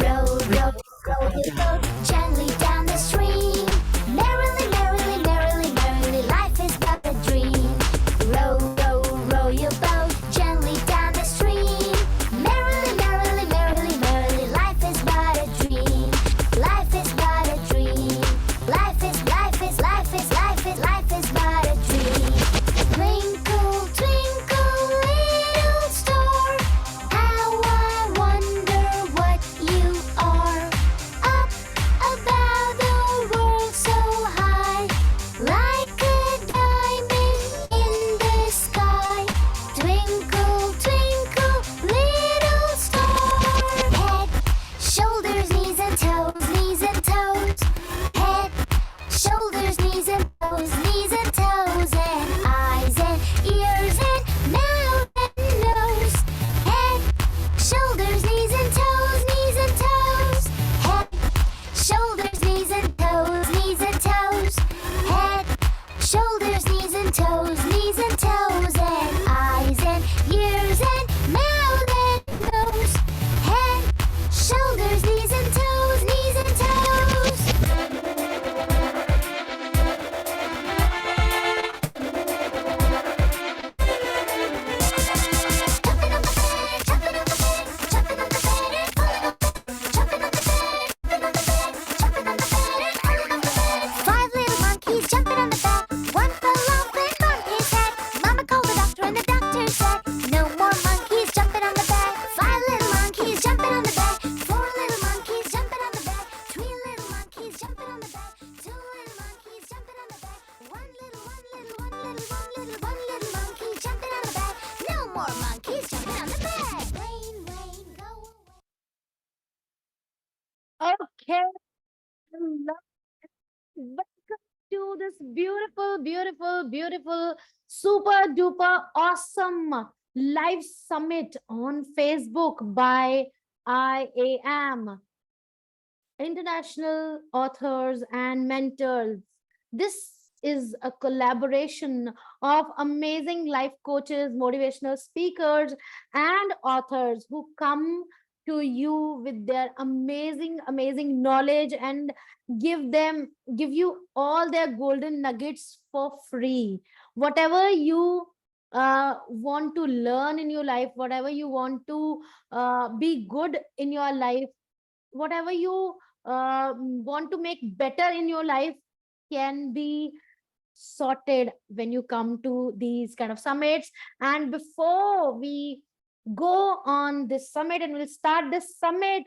Row, row, row your boat gently down the stream. Merrily, merrily, merrily, merrily, life is but a dream. Row, row, row your boat gently down the stream. Merrily, merrily, merrily, merrily, life is but a dream. Life is but a dream. Life is but a dream. Twinkle, twinkle, little star, how I wonder what you are. Up above the world so high, like a diamond in the sky. Twinkle, twinkle, little star. Head, shoulders, knees and toes, knees and toes. Head, shoulders, knees and toes, and eyes and ears and mouth and nose. Head, shoulders, knees and toes, knees and toes. Head, shoulders, knees and toes, knees and toes. Head, shoulders, knees and toes, and eyes and ears and mouth and nose. Head, shoulders, knees and toes, knees and toes. Five little monkeys jumping on the bed. One fell off and bumped his head. Mama called the doctor and the doctor said, no more monkeys jumping on the bed. Five little monkeys jumping on the bed. Four little monkeys jumping on the bed. Three little monkeys jumping on the bed. Two little monkeys jumping on the bed. One little monkey jumping on the bed. No more monkeys jumping on the bed. Rain, rain, go away. Okay, hello. Welcome to this beautiful, beautiful, beautiful, super duper awesome live summit on Facebook by IAM, International Authors and Mentors. This is a collaboration of amazing life coaches, motivational speakers, and authors who come to you with their amazing knowledge and give you all their golden nuggets for free. Whatever you want to learn in your life, whatever you want to be good in your life, whatever you want to make better in your life, can be sorted when you come to these kind of summits. And before we go on this summit and we'll start this summit,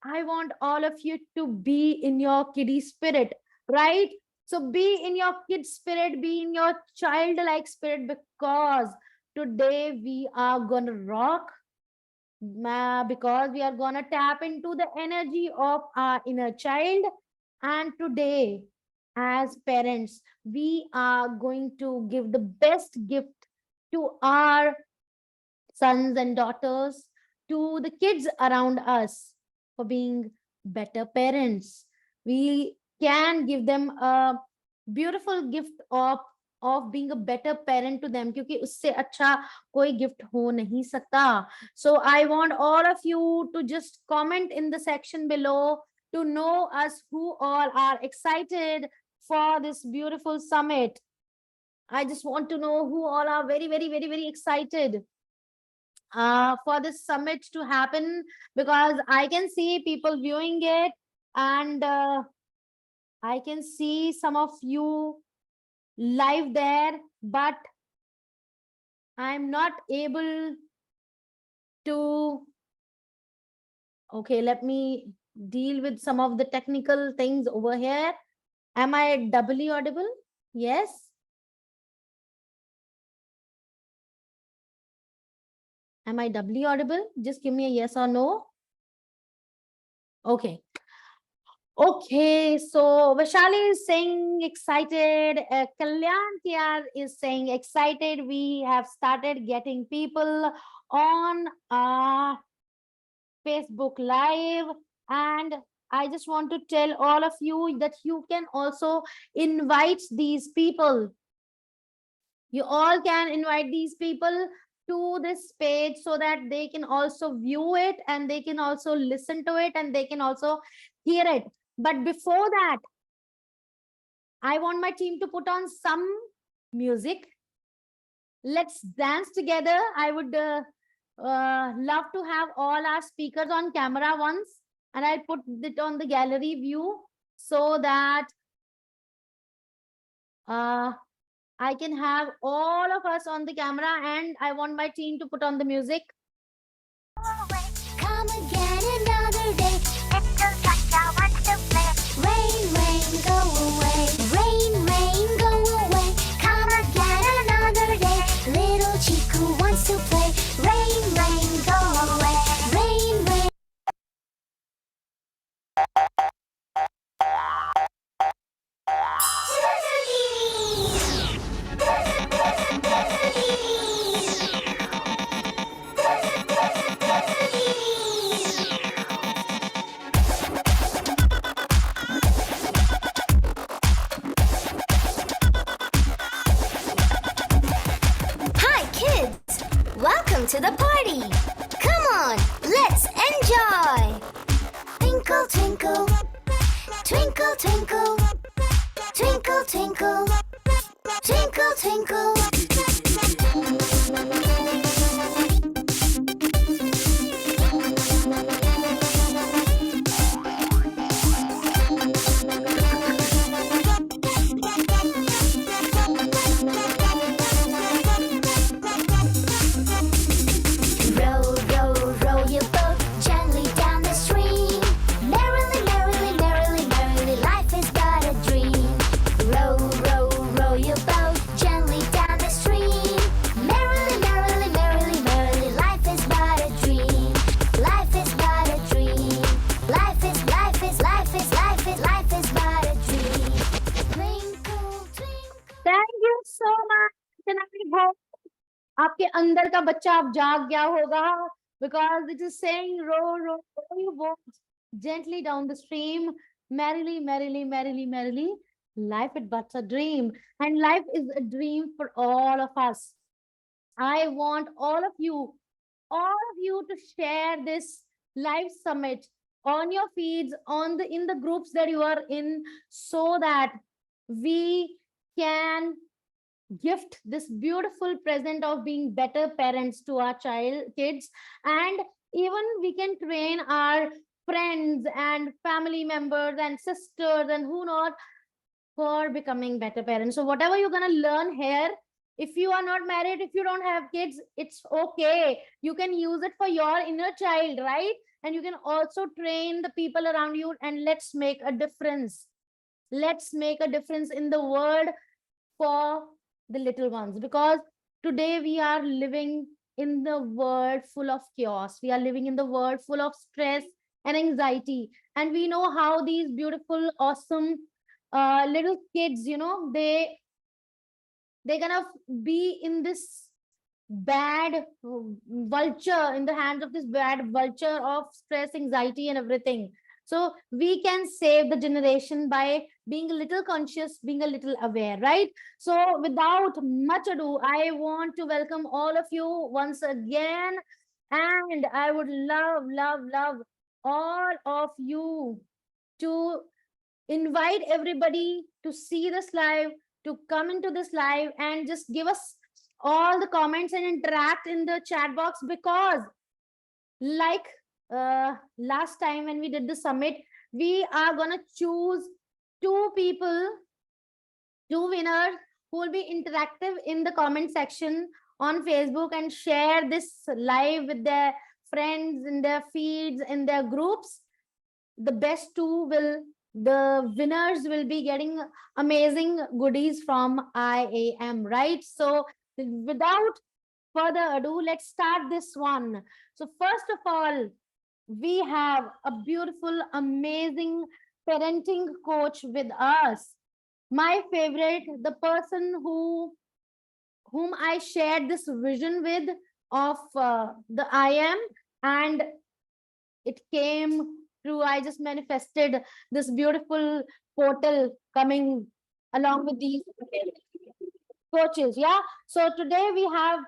I want all of you to be in your kiddie spirit, right? So be in your kid spirit, be in your childlike spirit, because today we are gonna rock, because we are gonna tap into the energy of our inner child. And today, as parents, we are going to give the best gift to our sons and daughters, to the kids around us, for being better parents. We can give them a beautiful gift of being a better parent to them, क्योंकि उससे अच्छा कोई gift हो नहीं सकता. So I want all of you to just comment in the section below to know us who all are excited for this beautiful summit. I just want to know who all are very excited for this summit to happen, because I can see people viewing it, and I can see some of you live there, but I'm not able to. Okay, let me deal with some of the technical things over here. Am I doubly audible? Yes. Am I doubly audible? Just give me a yes or no. Okay. Okay, so Vaishali is saying excited. Kalyan Tiar is saying excited. We have started getting people on Facebook Live, and I just want to tell all of you that you can also invite these people. You all can invite these people to this page so that they can also view it and they can also listen to it and they can also hear it. But before that, I want my team to put on some music. Let's dance together. I would love to have all our speakers on camera once, and I'll put it on the gallery view so that I can have all of us on the camera, and I want my team to put on the music. Come again another day. Little Chacha wants to play. Rain, rain, go away. Rain, rain, go away. Come again another day. Little Chiku wants to play. Rain, rain, go away. Rain, rain. Hi kids! Welcome to the party! Come on, let's enjoy! Twinkle, twinkle, twinkle, twinkle, twinkle, twinkle, twinkle, twinkle. Row, row, row your boat gently down the stream. Merrily, merrily, merrily, merrily, life is but a dream. Row, row, row your boat gently down the stream. Merrily, merrily, merrily, merrily, life is but a dream. Life is but a dream. Life is, life is, life is, life is, life is but a dream. Twinkle, twinkle. Thank you so much. And I hope आपके अंदर का बच्चा आप जाग गया होगा, because it is saying row, row, row your boat gently down the stream, merrily, merrily, merrily, merrily. Life is but a dream, and life is a dream for all of us. I want all of you to share this live summit on your feeds, on the in the groups that you are in, so that we can gift this beautiful present of being better parents to our kids, and even we can train our friends and family members and sisters and who not for becoming better parents. So whatever you're going to learn here, if you are not married, if you don't have kids, it's okay. You can use it for your inner child, right? And you can also train the people around you, and let's make a difference. Let's make a difference in the world for the little ones, because today we are living in the world full of chaos. We are living in the world full of stress and anxiety, and we know how these beautiful, awesome little kids, they're gonna be in this bad vulture, in the hands of this bad vulture of stress, anxiety, and everything. So we can save the generation by being a little conscious, being a little aware, right? So without much ado, I want to welcome all of you once again, and I would love, love, love all of you to invite everybody to see this live, to come into this live, and just give us all the comments and interact in the chat box, because like last time when we did the summit, we are gonna choose two people, two winners who will be interactive in the comment section on Facebook and share this live with their friends, in their feeds, in their groups. The best two will, the winners will be getting amazing goodies from IAM, right? So without further ado, let's start this one. So first of all, we have a beautiful, amazing parenting coach with us. My favorite, the person whom I shared this vision with of the IAM, and it came true. I just manifested this beautiful portal coming along with these coaches. Yeah. So today we have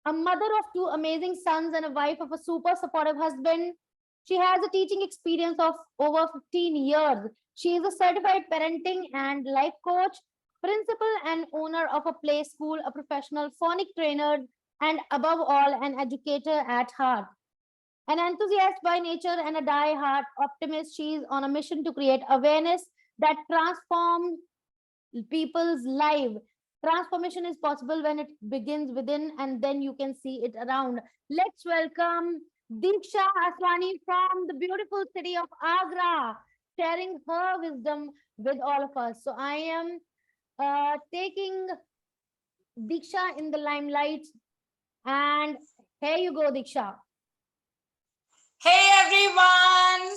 a mother of two amazing sons and a wife of a super supportive husband. She has a teaching experience of over 15 years. She is a certified parenting and life coach, principal and owner of a play school, a professional phonic trainer, and above all, an educator at heart. An enthusiast by nature and a die-hard optimist, she is on a mission to create awareness that transforms people's life. Transformation is possible when it begins within and then you can see it around. Let's welcome Diksha Aswani from the beautiful city of Agra, sharing her wisdom with all of us. So I am taking Diksha in the limelight, and here you go, Diksha. Hey everyone!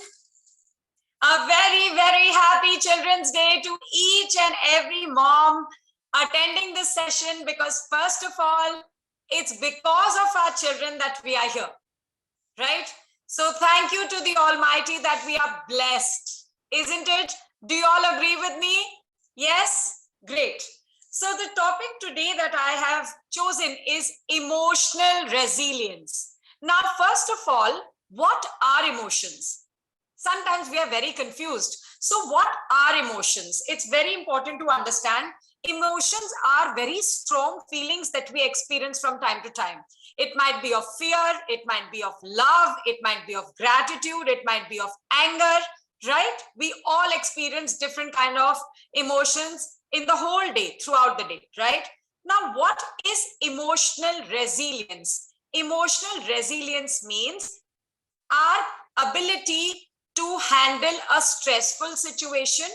A very, very happy Children's Day to each and every mom attending this session, because first of all, it's because of our children that we are here, right? So thank you to the Almighty that we are blessed, isn't it? Do you all agree with me? Yes? Great. So the topic today that I have chosen is emotional resilience. Now, first of all, what are emotions? Sometimes we are very confused. So what are emotions? It's very important to understand. Emotions are very strong feelings that we experience from time to time. It might be of fear, it might be of love, it might be of gratitude, it might be of anger, right? We all experience different kind of emotions in the whole day, throughout the day, right? Now, what is emotional resilience? Emotional resilience means our ability to handle a stressful situation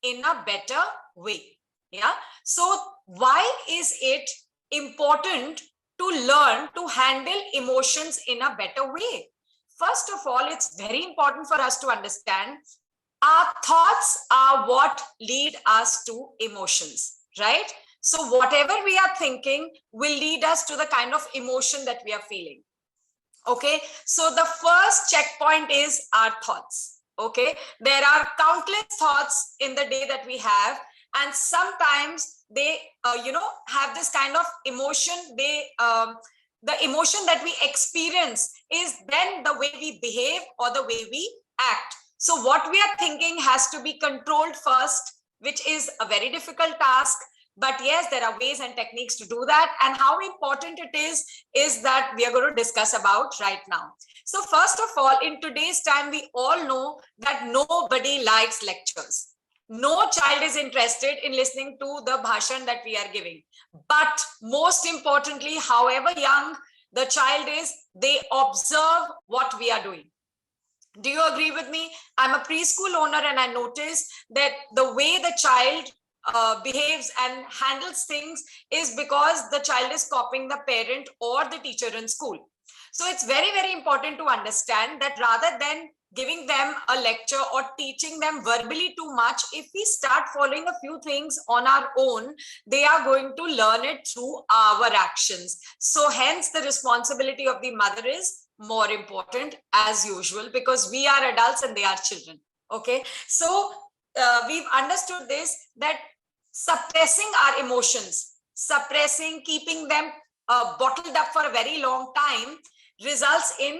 in a better way. Yeah. So why is it important to learn to handle emotions in a better way? First of all, it's very important for us to understand our thoughts are what lead us to emotions, right? So whatever we are thinking will lead us to the kind of emotion that we are feeling. Okay, so the first checkpoint is our thoughts. Okay, there are countless thoughts in the day that we have, and sometimes they have this kind of emotion. The emotion that we experience is then the way we behave or the way we act. So what we are thinking has to be controlled first, which is a very difficult task. But yes, there are ways and techniques to do that. And how important it is that we are going to discuss about right now. So first of all, in today's time, we all know that nobody likes lectures. No child is interested in listening to the bhashan that we are giving. But most importantly, however young the child is, they observe what we are doing. Do you agree with me? I'm a preschool owner and I notice that the way the child behaves and handles things is because the child is copying the parent or the teacher in school. So it's very, very important to understand that rather than giving them a lecture or teaching them verbally too much, if we start following a few things on our own, they are going to learn it through our actions. So hence the responsibility of the mother is more important as usual, because we are adults and they are children. Okay, so we've understood this, that suppressing our emotions, keeping them bottled up for a very long time results in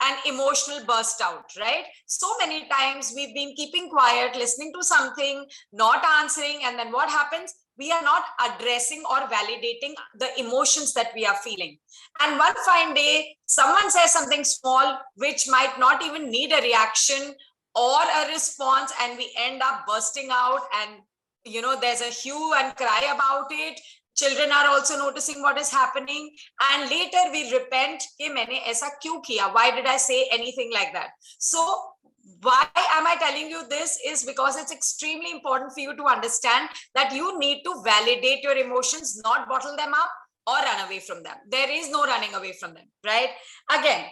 an emotional burst out, right? So many times we've been keeping quiet, listening to something, not answering, and then what happens? We are not addressing or validating the emotions that we are feeling. And one fine day, someone says something small, which might not even need a reaction or a response, and we end up bursting out, and there's a hue and cry about it. Children are also noticing what is happening, and later we repent कि मैंने ऐसा क्यों किया? Why did I say anything like that? So why am I telling you this is because it's extremely important for you to understand that you need to validate your emotions, not bottle them up or run away from them. There is no running away from them, right? Again,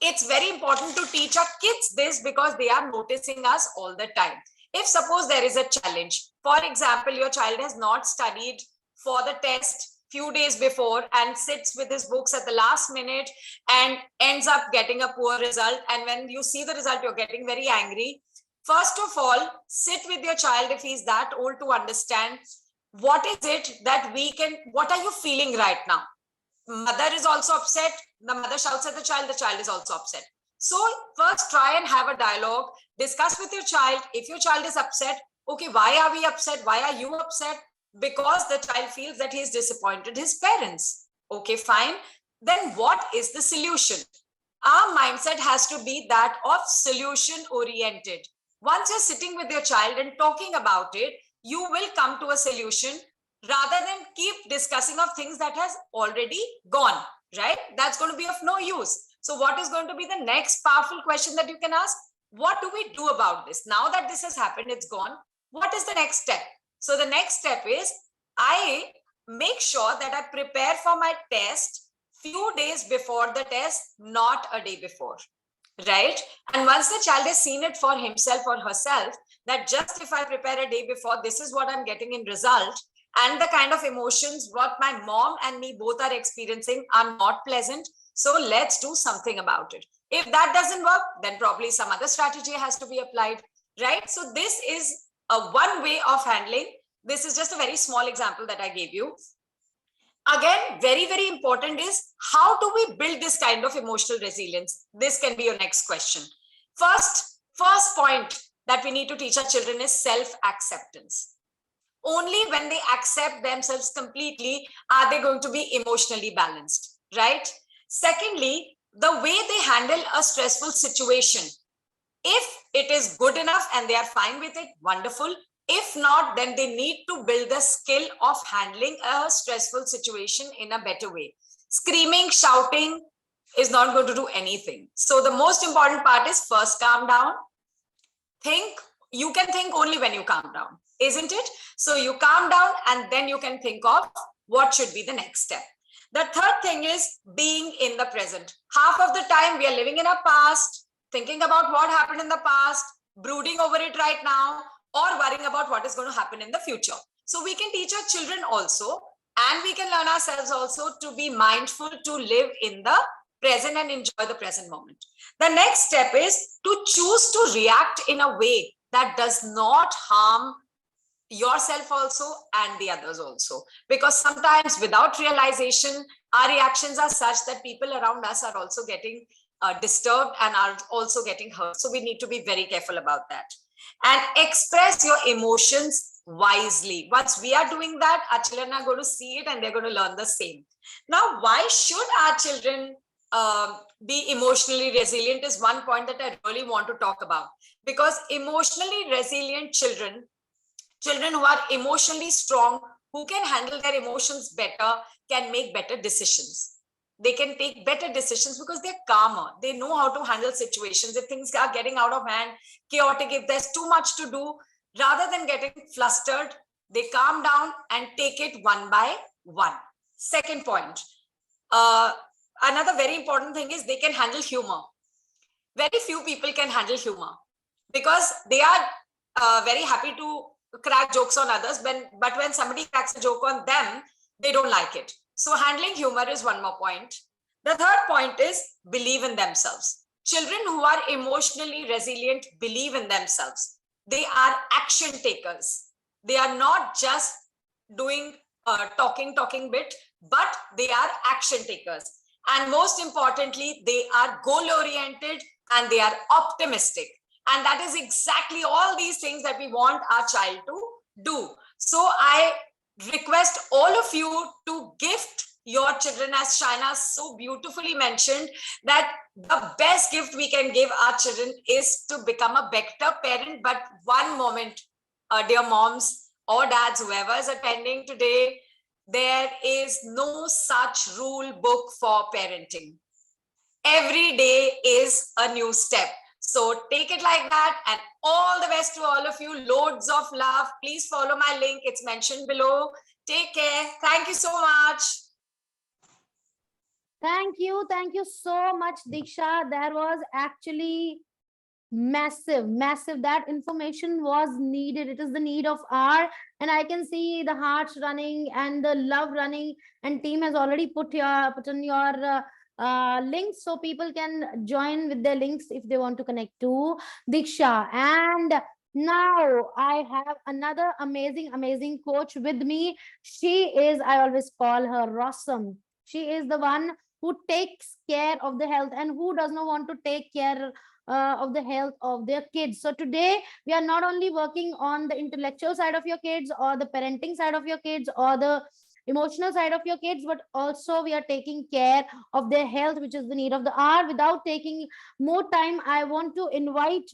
it's very important to teach our kids this because they are noticing us all the time. If suppose there is a challenge, for example, your child has not studied for the test few days before and sits with his books at the last minute and ends up getting a poor result, and when you see the result, you're getting very angry. First of all, sit with your child if he's that old to understand what is it that what are you feeling right now? Mother is also upset. The mother shouts at the child is also upset. So first try and have a dialogue, discuss with your child. If your child is upset, okay, why are we upset? Why are you upset? Because the child feels that he is disappointed his parents. Okay, fine. Then what is the solution? Our mindset has to be that of solution oriented. Once you're sitting with your child and talking about it, you will come to a solution rather than keep discussing of things that has already gone, right? That's going to be of no use. So what is going to be the next powerful question that you can ask? What do we do about this? Now that this has happened, it's gone. What is the next step? So the next step is I make sure that I prepare for my test few days before the test, not a day before, right? And once the child has seen it for himself or herself, that just if I prepare a day before, this is what I'm getting in result, and the kind of emotions what my mom and me both are experiencing are not pleasant. So let's do something about it. If that doesn't work, then probably some other strategy has to be applied, right? So this is a one way of handling. This is just a very small example that I gave you. Again, very, very important is how do we build this kind of emotional resilience? This can be your next question. First point that we need to teach our children is self-acceptance. Only when they accept themselves completely are they going to be emotionally balanced, right? Secondly, the way they handle a stressful situation. If it is good enough and they are fine with it, wonderful. If not, then they need to build the skill of handling a stressful situation in a better way. Screaming, shouting is not going to do anything. So the most important part is first calm down. Think, you can think only when you calm down, isn't it? So you calm down and then you can think of what should be the next step. The third thing is being in the present. Half of the time we are living in our past, thinking about what happened in the past, brooding over it right now, or worrying about what is going to happen in the future. So we can teach our children also, and we can learn ourselves also to be mindful, to live in the present and enjoy the present moment. The next step is to choose to react in a way that does not harm yourself also and the others also, because sometimes without realization our reactions are such that people around us are also getting disturbed and are also getting hurt. So we need to be very careful about that and express your emotions wisely. Once we are doing that, our children are going to see it and they're going to learn the same. Now, why should our children be emotionally resilient is one point that I really want to talk about, because emotionally resilient children who are emotionally strong, who can handle their emotions better, can make better decisions. They can take better decisions because they're calmer. They know how to handle situations. If things are getting out of hand, chaotic, if there's too much to do, rather than getting flustered, they calm down and take it one by one. Second point, another very important thing is they can handle humor. Very few people can handle humor because they are very happy to crack jokes on others, but when somebody cracks a joke on them, they don't like it. So handling humor is one more point. The third point is believe in themselves. Children who are emotionally resilient believe in themselves. They are action takers. They are not just doing talking bit, but they are action takers. And most importantly, they are goal oriented and they are optimistic. And that is exactly all these things that we want our child to do. So I request all of you to gift your children, as Shaina so beautifully mentioned, that the best gift we can give our children is to become a better parent. But one moment, dear moms or dads, whoever is attending today, there is no such rule book for parenting. Every day is a new step. So take it like that, and all the best to all of you. Loads of love. Please follow my link. It's mentioned below. Take care. Thank you so much. Thank you. Thank you so much, Diksha. There was actually massive. That information was needed. It is the need of hour. And I can see the hearts running and the love running. And team has already put on your links so people can join with their links if they want to connect to Diksha. And now I have another amazing coach with me. She is, I always call her Rossum. She is the one who takes care of the health, and who does not want to take care of the health of their kids. So today we are not only working on the intellectual side of your kids, or the parenting side of your kids, or the emotional side of your kids, but also we are taking care of their health, which is the need of the hour. Without taking more time, I want to invite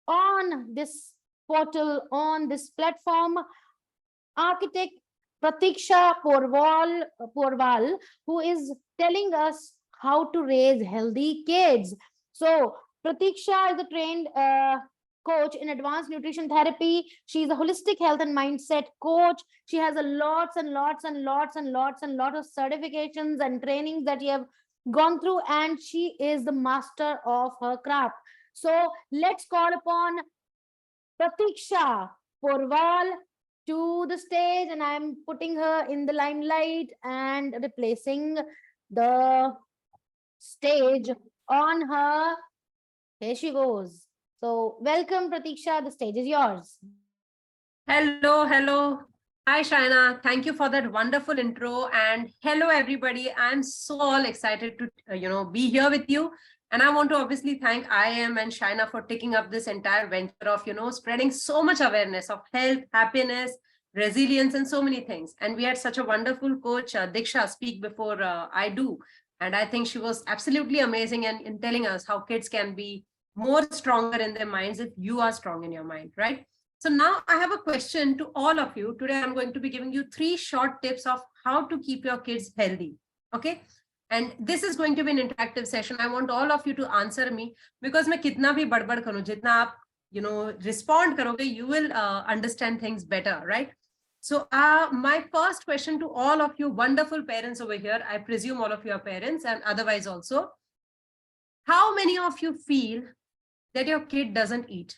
on this portal, on this platform, architect Pratiksha Porwal, who is telling us how to raise healthy kids. So, Pratiksha is a trained coach in advanced nutrition therapy. She's a holistic health and mindset coach. She has a lots and lots and lots and lots and lot of certifications and trainings that you have gone through, and she is the master of her craft. So, let's call upon Pratiksha Porwal to the stage, and I'm putting her in the limelight and replacing the stage on her. Here she goes. So, welcome, Pratiksha. The stage is yours. Hello, hello. Hi, Shaina. Thank you for that wonderful intro. And hello, everybody. I'm so all excited to, be here with you. And I want to obviously thank IM and Shaina for taking up this entire venture of, spreading so much awareness of health, happiness, resilience, and so many things. And we had such a wonderful coach, Diksha, speak before I do. And I think she was absolutely amazing in telling us how kids can be more stronger in their minds if you are strong in your mind, right? So now I have a question to all of you. Today, I'm going to be giving you 3 short tips of how to keep your kids healthy. Okay. And this is going to be an interactive session. I want all of you to answer me, because मैं कितना भी बड़बड़ करूं, जितना आप respond करोगे, you will understand things better, right? So my first question to all of you wonderful parents over here, I presume all of you are parents and otherwise also, how many of you feel that your kid doesn't eat?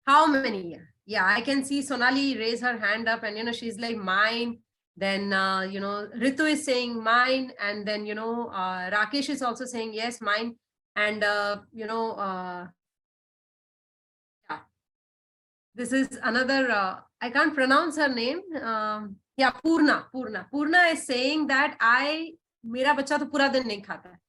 How many? Yeah, I can see Sonali raise her hand up, and she's like, mine. Then Ritu is saying mine, and then Rakesh is also saying yes, mine. And yeah, this is another, I can't pronounce her name. Yeah, Purna is saying that mera bacha to pura din nahi khata hai.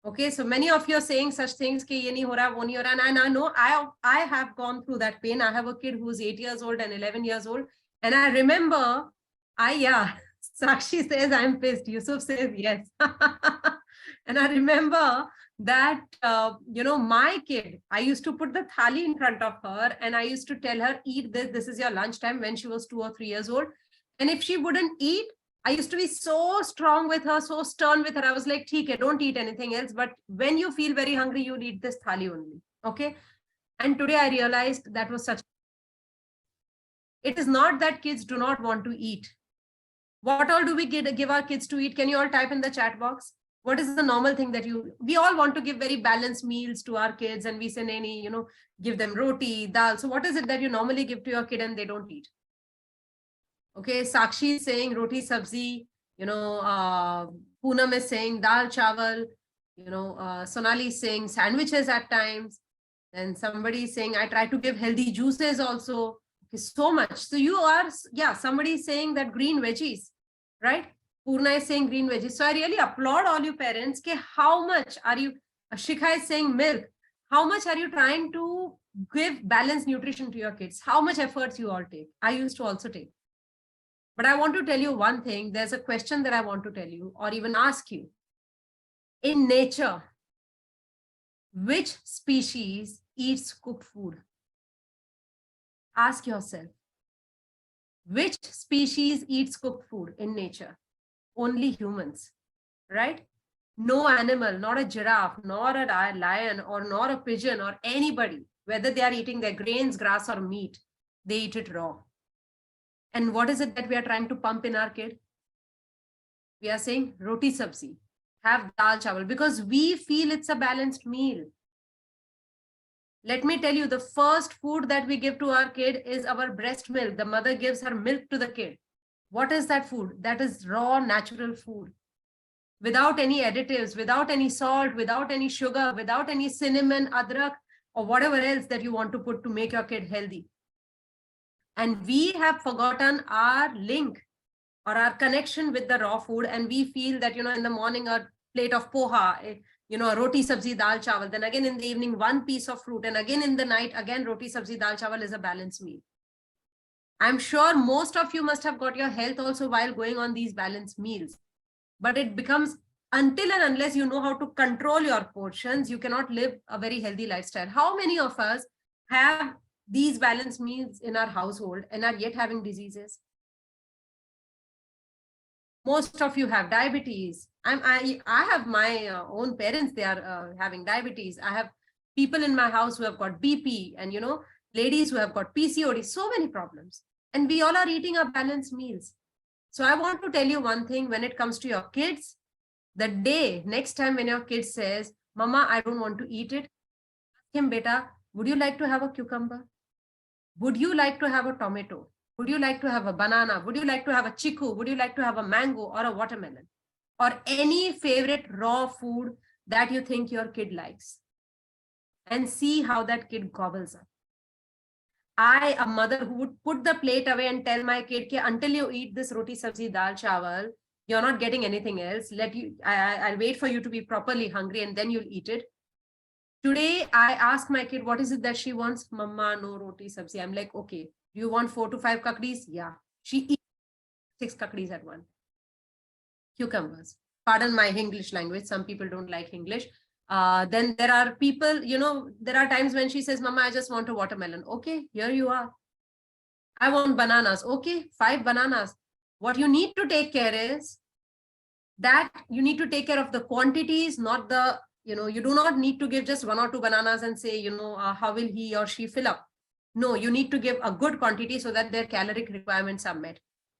Okay, so many of you are saying such things ki ye nahi ho raha, wo nahi ho raha, and I know I have gone through that pain. I have a kid who's 8 years old and 11 years old, and I remember Sakshi says I'm pissed. Yusuf says yes. And I remember that my kid, I used to put the thali in front of her and I used to tell her, eat this is your lunchtime, when she was 2 or 3 years old. And if she wouldn't eat, I used to be so strong with her, so stern with her. I was like, "Theek, don't eat anything else. But when you feel very hungry, you'll eat this thali only." Okay. And today I realized that was such. It is not that kids do not want to eat. What all do we give our kids to eat? Can you all type in the chat box? What is the normal thing that we all want to give very balanced meals to our kids, and we say, "Nani, give them roti, dal." So what is it that you normally give to your kid and they don't eat? Okay, Sakshi is saying roti sabzi, Poonam is saying dal chawal, Sonali is saying sandwiches at times. And somebody is saying, I try to give healthy juices also. Okay, so much. So you are, somebody is saying that green veggies, right? Purna is saying green veggies. So I really applaud all you parents. Ke how much are you, Shikha is saying milk. How much are you trying to give balanced nutrition to your kids? How much efforts you all take? I used to also take. But I want to tell you one thing. There's a question that I want to tell you or even ask you. In nature, which species eats cooked food? Ask yourself, which species eats cooked food in nature? Only humans, right? No animal, not a giraffe, nor a lion, or nor a pigeon, or anybody, whether they are eating their grains, grass, or meat, they eat it raw. And what is it that we are trying to pump in our kid? We are saying roti sabzi, have dal chawal, because we feel it's a balanced meal. Let me tell you, the first food that we give to our kid is our breast milk. The mother gives her milk to the kid. What is that food? That is raw, natural food. Without any additives, without any salt, without any sugar, without any cinnamon, adrak, or whatever else that you want to put to make your kid healthy. And we have forgotten our link or our connection with the raw food, and we feel that, in the morning, a plate of poha, a roti sabzi dal chawal, then again in the evening, one piece of fruit, and again in the night, again roti sabzi dal chawal is a balanced meal. I'm sure most of you must have got your health also while going on these balanced meals, but it becomes, until and unless you know how to control your portions, you cannot live a very healthy lifestyle. How many of us have these balanced meals in our household and are yet having diseases? Most of you have diabetes. I have my own parents, they are having diabetes. I have people in my house who have got BP, and ladies who have got PCOD, so many problems. And we all are eating our balanced meals. So I want to tell you one thing when it comes to your kids. The day, next time when your kid says, Mama, I don't want to eat it, ask him, Beta, would you like to have a cucumber? Would you like to have a tomato? Would you like to have a banana? Would you like to have a chiku? Would you like to have a mango or a watermelon? Or any favorite raw food that you think your kid likes? And see how that kid gobbles up. I, a mother who would put the plate away and tell my kid, until you eat this roti sabzi dal chawal, you're not getting anything else. I'll wait for you to be properly hungry and then you'll eat it. Today, I ask my kid, what is it that she wants? Mama, no roti sabzi. I'm like, okay, do you want 4 to 5 kakdis? Yeah. She eats 6 kakdis at one. Cucumbers. Pardon my English language. Some people don't like English. Then there are people, there are times when she says, Mama, I just want a watermelon. Okay, here you are. I want bananas. Okay, 5 bananas. What you need to take care is that you need to take care of the quantities, not the, you do not need to give just 1 or 2 bananas and say, how will he or she fill up? No, you need to give a good quantity so that their caloric requirements are met.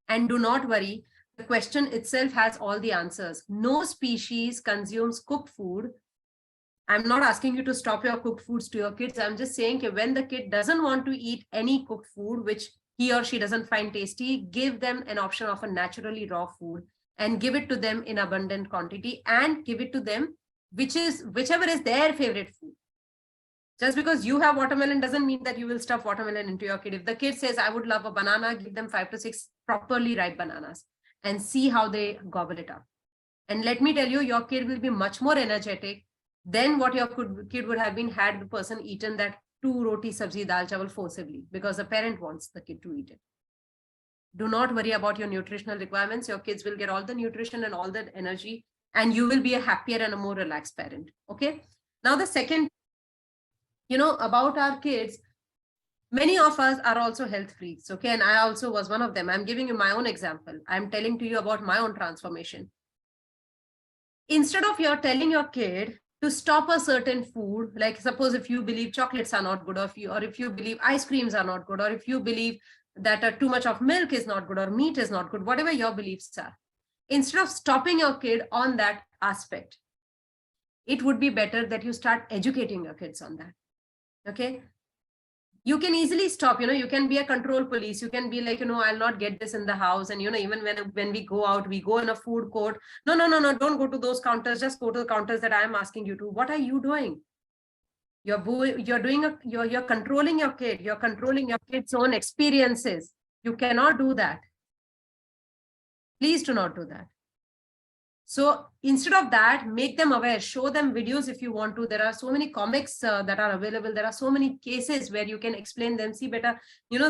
And do not worry, the question itself has all the answers. No species consumes cooked food. I'm not asking you to stop your cooked foods to your kids. I'm just saying that when the kid doesn't want to eat any cooked food, which he or she doesn't find tasty, give them an option of a naturally raw food and give it to them in abundant quantity, and give it to them whichever is their favorite food. Just because you have watermelon doesn't mean that you will stuff watermelon into your kid. If the kid says, I would love a banana, give them 5 to 6 properly ripe bananas and see how they gobble it up. And let me tell you, your kid will be much more energetic than what your kid would have been had the person eaten that 2 roti sabzi dal chawal forcibly, because the parent wants the kid to eat it. Do not worry about your nutritional requirements. Your kids will get all the nutrition and all the energy, and you will be a happier and a more relaxed parent. Okay. Now the second, about our kids, many of us are also health freaks. Okay. And I also was one of them. I'm giving you my own example. I'm telling to you about my own transformation. Instead of you're telling your kid to stop a certain food, like suppose if you believe chocolates are not good, or if you believe ice creams are not good, or if you believe that too much of milk is not good or meat is not good, whatever your beliefs are, instead of stopping your kid on that aspect, it would be better that you start educating your kids on that. Okay. You can easily stop, you can be a control police. You can be like, I'll not get this in the house. And, even when we go out, we go in a food court. No, don't go to those counters. Just go to the counters that I'm asking you to. What are you doing? You're controlling your kid. You're controlling your kid's own experiences. You cannot do that. Please do not do that. So instead of that, make them aware, show them videos if you want to. There are so many comics that are available. There are so many cases where you can explain them. See, better,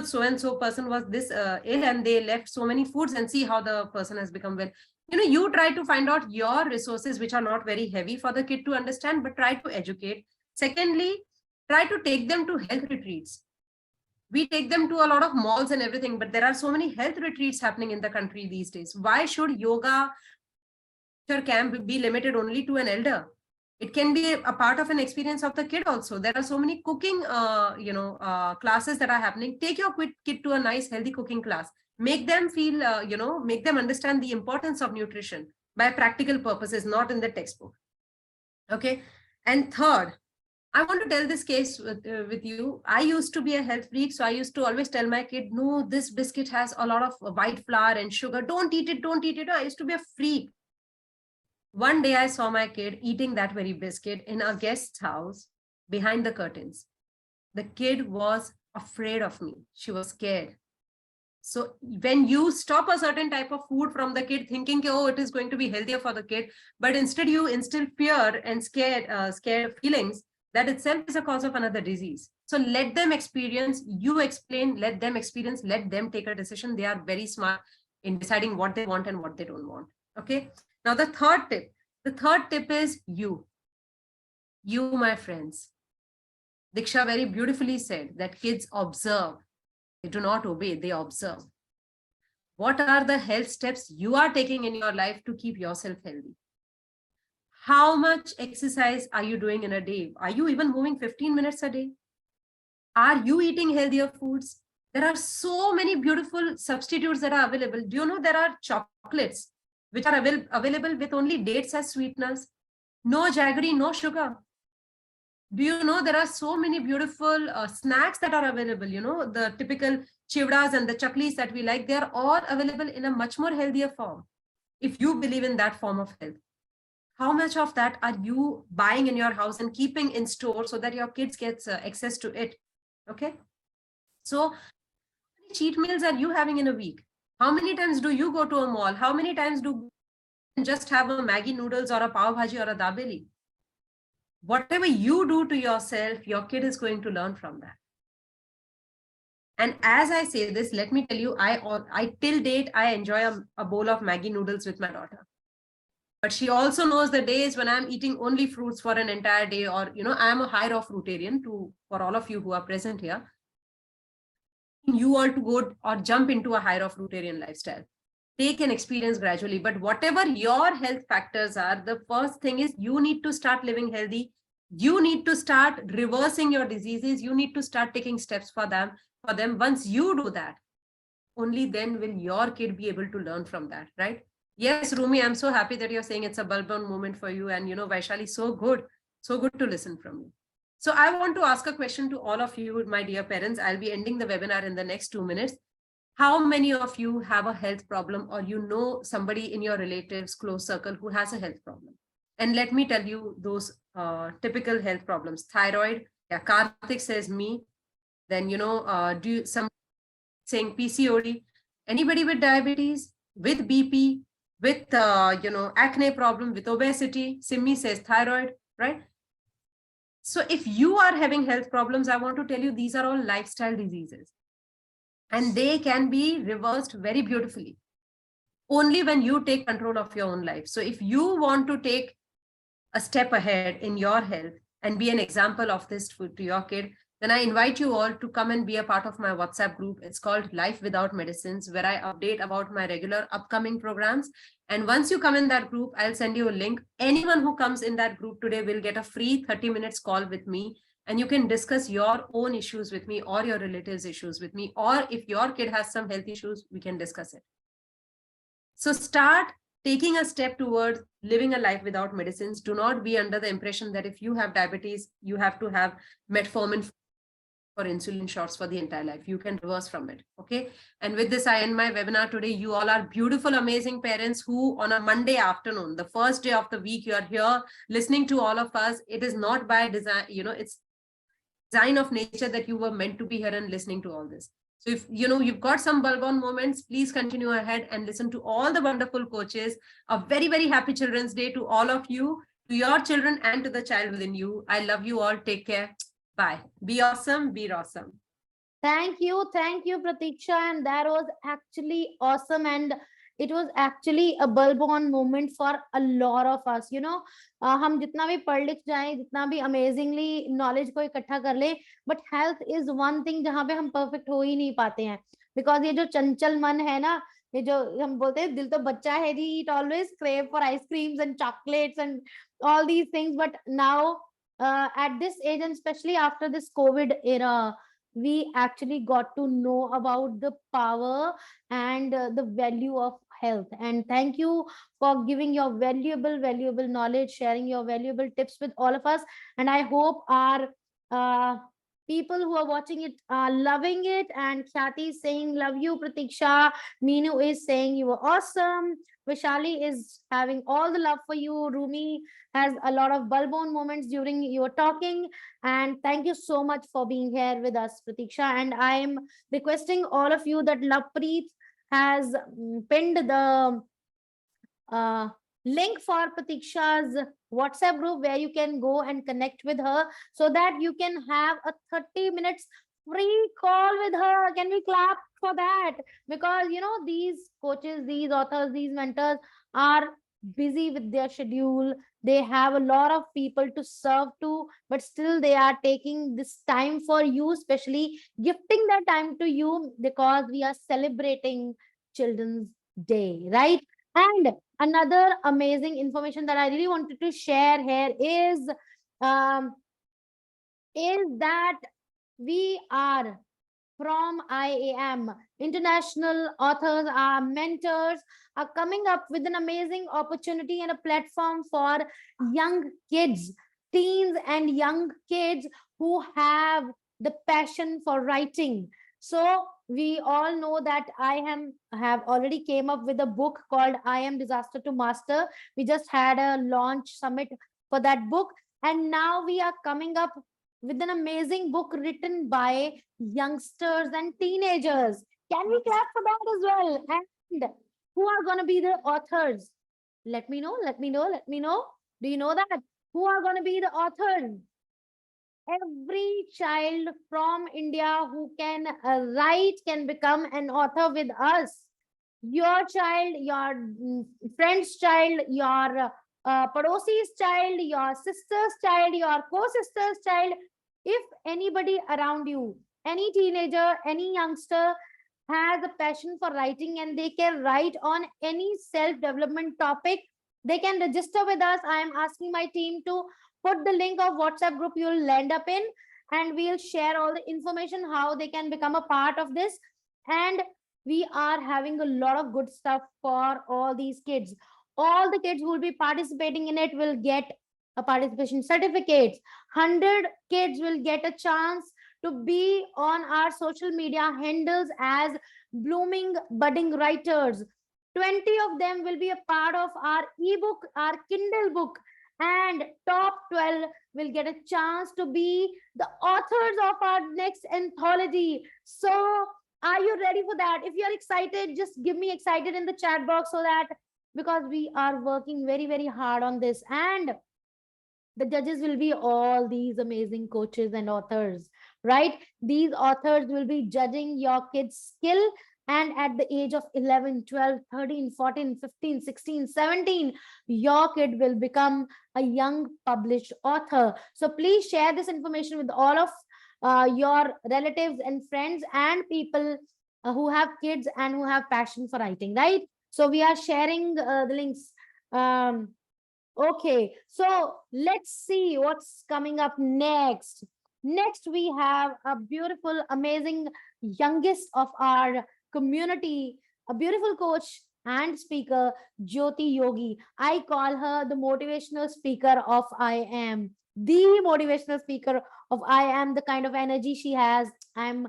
so-and-so person was this ill and they left so many foods, and see how the person has become well. You try to find out your resources, which are not very heavy for the kid to understand, but try to educate. Secondly, try to take them to health retreats. We take them to a lot of malls and everything, but there are so many health retreats happening in the country these days. Why should yoga camp be limited only to an elder? It can be a part of an experience of the kid also. There are so many cooking classes that are happening. Take your kid to a nice healthy cooking class. Make them feel, make them understand the importance of nutrition by practical purposes, not in the textbook. Okay. And third, I want to tell this case with you. I used to be a health freak, so I used to always tell my kid, no, this biscuit has a lot of white flour and sugar. Don't eat it. Don't eat it. I used to be a freak. One day I saw my kid eating that very biscuit in a guest's house behind the curtains. The kid was afraid of me. She was scared. So when you stop a certain type of food from the kid thinking, oh, it is going to be healthier for the kid, but instead you instill fear and scared feelings, that itself is a cause of another disease. So let them experience, you explain, let them experience, let them take a decision. They are very smart in deciding what they want and what they don't want. Okay. Now the third tip is you, my friends. Diksha very beautifully said that kids observe. They do not obey, they observe. What are the health steps you are taking in your life to keep yourself healthy? How much exercise are you doing in a day? Are you even moving 15 minutes a day? Are you eating healthier foods? There are so many beautiful substitutes that are available. Do you know there are chocolates which are available with only dates as sweeteners? No jaggery, no sugar. Do you know there are so many beautiful snacks that are available? You know, the typical chivdas and the chaklis that we like, they are all available in a much more healthier form. If you believe in that form of health, how much of that are you buying in your house and keeping in store so that your kids get access to it? Okay. So how many cheat meals are you having in a week? How many times do you go to a mall? How many times do you just have a Maggi noodles or a pav bhaji or a dabeli? Whatever you do to yourself, your kid is going to learn from that. And as I say this, let me tell you, I till date, I enjoy a bowl of Maggi noodles with my daughter. But she also knows the days when I'm eating only fruits for an entire day, or, you know, I'm a high raw fruitarian for all of you who are present here. You all to go or jump into a high raw fruitarian lifestyle. Take an experience gradually, but whatever your health factors are, the first thing is you need to start living healthy. You need to start reversing your diseases. You need to start taking steps for them. Once you do that, only then will your kid be able to learn from that, right? Yes, Rumi, I'm so happy that you're saying it's a bulb-on moment for you. And, you know, Vaishali, so good to listen from you. So I want to ask a question to all of you, my dear parents. I'll be ending the webinar in the next 2 minutes. How many of you have a health problem, or you know somebody in your relatives close circle who has a health problem? And let me tell you those typical health problems. Thyroid. Yeah, Karthik says me. Then, you know, do some saying PCOD. Anybody with diabetes, with BP, with you know, acne problem, with obesity? Simmi says thyroid, right? So if you are having health problems, I want to tell you these are all lifestyle diseases. And they can be reversed very beautifully only when you take control of your own life. So if you want to take a step ahead in your health and be an example of this to your kid, then I invite you all to come and be a part of my WhatsApp group. It's called Life Without Medicines, where I update about my regular upcoming programs. And once you come in that group, I'll send you a link. Anyone who comes in that group today will get a free 30 minutes call with me. And you can discuss your own issues with me or your relatives' issues with me. Or if your kid has some health issues, we can discuss it. So start taking a step towards living a life without medicines. Do not be under the impression that if you have diabetes, you have to have metformin or insulin shots for the entire life. You can reverse from it. Okay. And with this, I end my webinar today. You all are beautiful, amazing parents who on a Monday afternoon, the first day of the week, you are here listening to all of us. It is not by design, you know, it's design of nature that you were meant to be here and listening to all this. So if you know you've got some bulb-on moments, please continue ahead and listen to all the wonderful coaches. A very, very happy Children's Day to all of you, to your children and to the child within you. I love you all. Take care. Bye. Be awesome. Be awesome. Thank you, Pratiksha. And that was actually awesome. And it was actually a bulb on moment for a lot of us. You know, हम जितना भी पढ़ लिख जाए, जितना भी amazingly knowledge को इकट्ठा कर ले, but health is one thing जहाँ पे हम perfect हो ही नहीं पाते हैं. Because ये जो चंचल मन है ना, ये जो हम बोलते हैं दिल तो बच्चा है जी, it always crave for ice creams and chocolates and all these things. But now at this age, and especially after this COVID era, we actually got to know about the power and the value of health. And thank you for giving your valuable knowledge, sharing your valuable tips with all of us. And I hope our People who are watching it are loving it. And Khyati is saying, love you, Pratiksha. Meenu is saying, you were awesome. Vishali is having all the love for you. Rumi has a lot of bulbone moments during your talking. And thank you so much for being here with us, Pratiksha. And I am requesting all of you that Lovepreet has pinned the uh, link for Pratiksha's WhatsApp group where you can go and connect with her so that you can have a 30 minutes free call with her. Can we clap for that? Because these coaches, these authors, these mentors are busy with their schedule. They have a lot of people to serve to, but still they are taking this time for you, especially gifting their time to you because we are celebrating Children's Day, right? And another amazing information that I really wanted to share here um, is that we are from IAM. International authors, our mentors are coming up with an amazing opportunity and a platform for young kids, teens, and young kids who have the passion for writing. So we all know that have already came up with a book called I Am Disaster to Master. We just had a launch summit for that book, and now we are coming up with an amazing book written by youngsters and teenagers. Can we clap for that as well? And who are going to be the authors? Let me know, let me know, let me know. Do you know that? Who are going to be the authors? Every child from India who can write can become an author with us. Your child, your friend's child, your padosi's child, your sister's child, your co-sister's child, if anybody around you, any teenager, any youngster has a passion for writing and they can write on any self-development topic, they can register with us. I am asking my team to put the link of WhatsApp group you'll land up in, and we'll share all the information how they can become a part of this. And we are having a lot of good stuff for all these kids. All the kids who will be participating in it will get a participation certificate. 100 kids will get a chance to be on our social media handles as blooming budding writers. 20 of them will be a part of our ebook, our Kindle book, and top 12 will get a chance to be the authors of our next anthology. So are you ready for that? If you're excited, just give me excited in the chat box, so that because we are working very, very hard on this. And the judges will be all these amazing coaches and authors, right? These authors will be judging your kids' skill. And at the age of 11, 12, 13, 14, 15, 16, 17, your kid will become a young published author. So please share this information with all of your relatives and friends and people who have kids and who have passion for writing, right? So we are sharing the links. Okay, so let's see what's coming up next. Next, we have a beautiful, amazing youngest of our community, a beautiful coach and speaker, Jyoti Yogi. I call her the motivational speaker of I Am. The motivational speaker of I Am, the kind of energy she has. I'm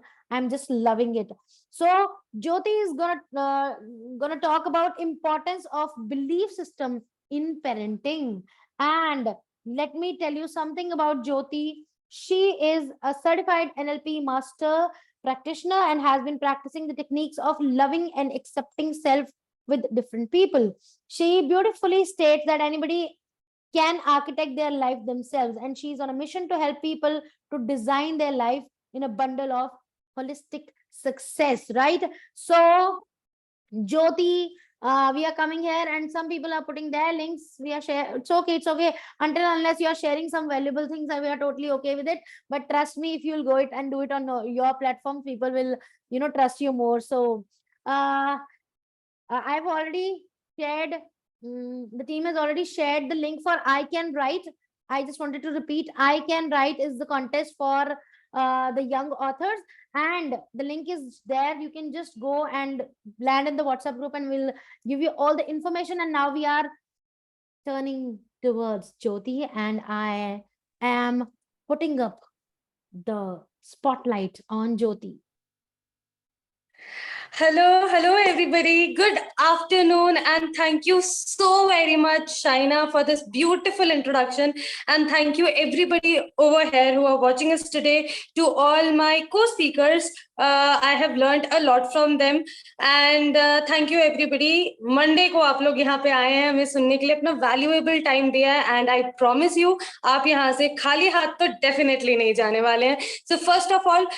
just loving it. So Jyoti is gonna talk about importance of belief system in parenting. And let me tell you something about Jyoti. She is a certified NLP master practitioner and has been practicing the techniques of loving and accepting self with different people. She beautifully states that anybody can architect their life themselves, and she's on a mission to help people to design their life in a bundle of holistic success, right? So Jyoti, we are coming here and some people are putting their links. We are share. It's okay. It's okay. Until unless you are sharing some valuable things, we are totally okay with it. But trust me, if you'll go it and do it on your platform, people will, trust you more. So, I've already shared, the team has already shared the link for I Can Write. I just wanted to repeat, I Can Write is the contest for the young authors, and the link is there. You can just go and land in the WhatsApp group and we'll give you all the information. And now we are turning towards Jyoti, and I am putting up the spotlight on Jyoti. Hello everybody. Good afternoon, and thank you so very much, Shaina, for this beautiful introduction. And thank you everybody over here who are watching us today. To all my co-speakers, I have learned a lot from them. And thank you everybody. Monday को आप लोग यहाँ पे आए हैं हमें सुनने के लिए अपना valuable time दिया है. And I promise you, आप यहाँ से खाली हाथ तो definitely नहीं जाने वाले हैं. So first of all,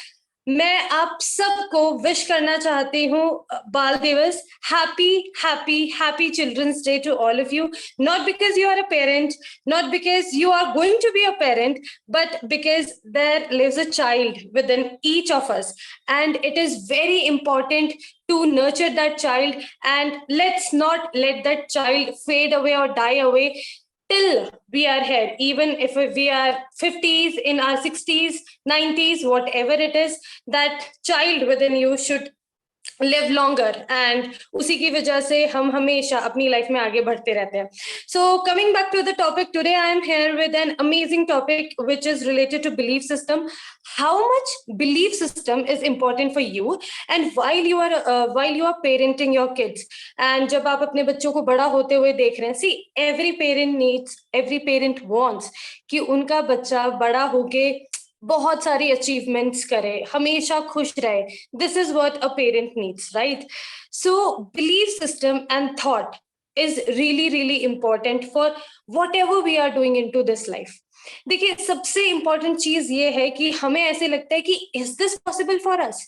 मैं आप सबको विश करना चाहती हूँ बाल दिवस. Happy childrens day to all of you. Not because you are a parent, not because you are going to be a parent, but because there lives a child within each of us, and it is very important to nurture that child, and let's not let that child fade away or die away till we are here. Even if we are 50s, in our 60s, 90s, whatever it is, that child within you should live longer, and उसी की वजह से हम हमेशा अपनी life में आगे बढ़ते रहते हैं. So coming back to the topic today, I am here with an amazing topic which is related to belief system. How much belief system is important for you, and while you are parenting your kids, and जब आप अपने बच्चों को बड़ा होते हुए देख रहे हैं, see, every parent wants कि उनका बच्चा बड़ा होके बहुत सारी अचीवमेंट्स करे, हमेशा खुश रहे. This is what a parent needs, right? So belief system and thought is really important for whatever we are doing into this life. देखिए, सबसे इंपॉर्टेंट चीज ये है कि हमें ऐसे लगता है कि is this possible for us?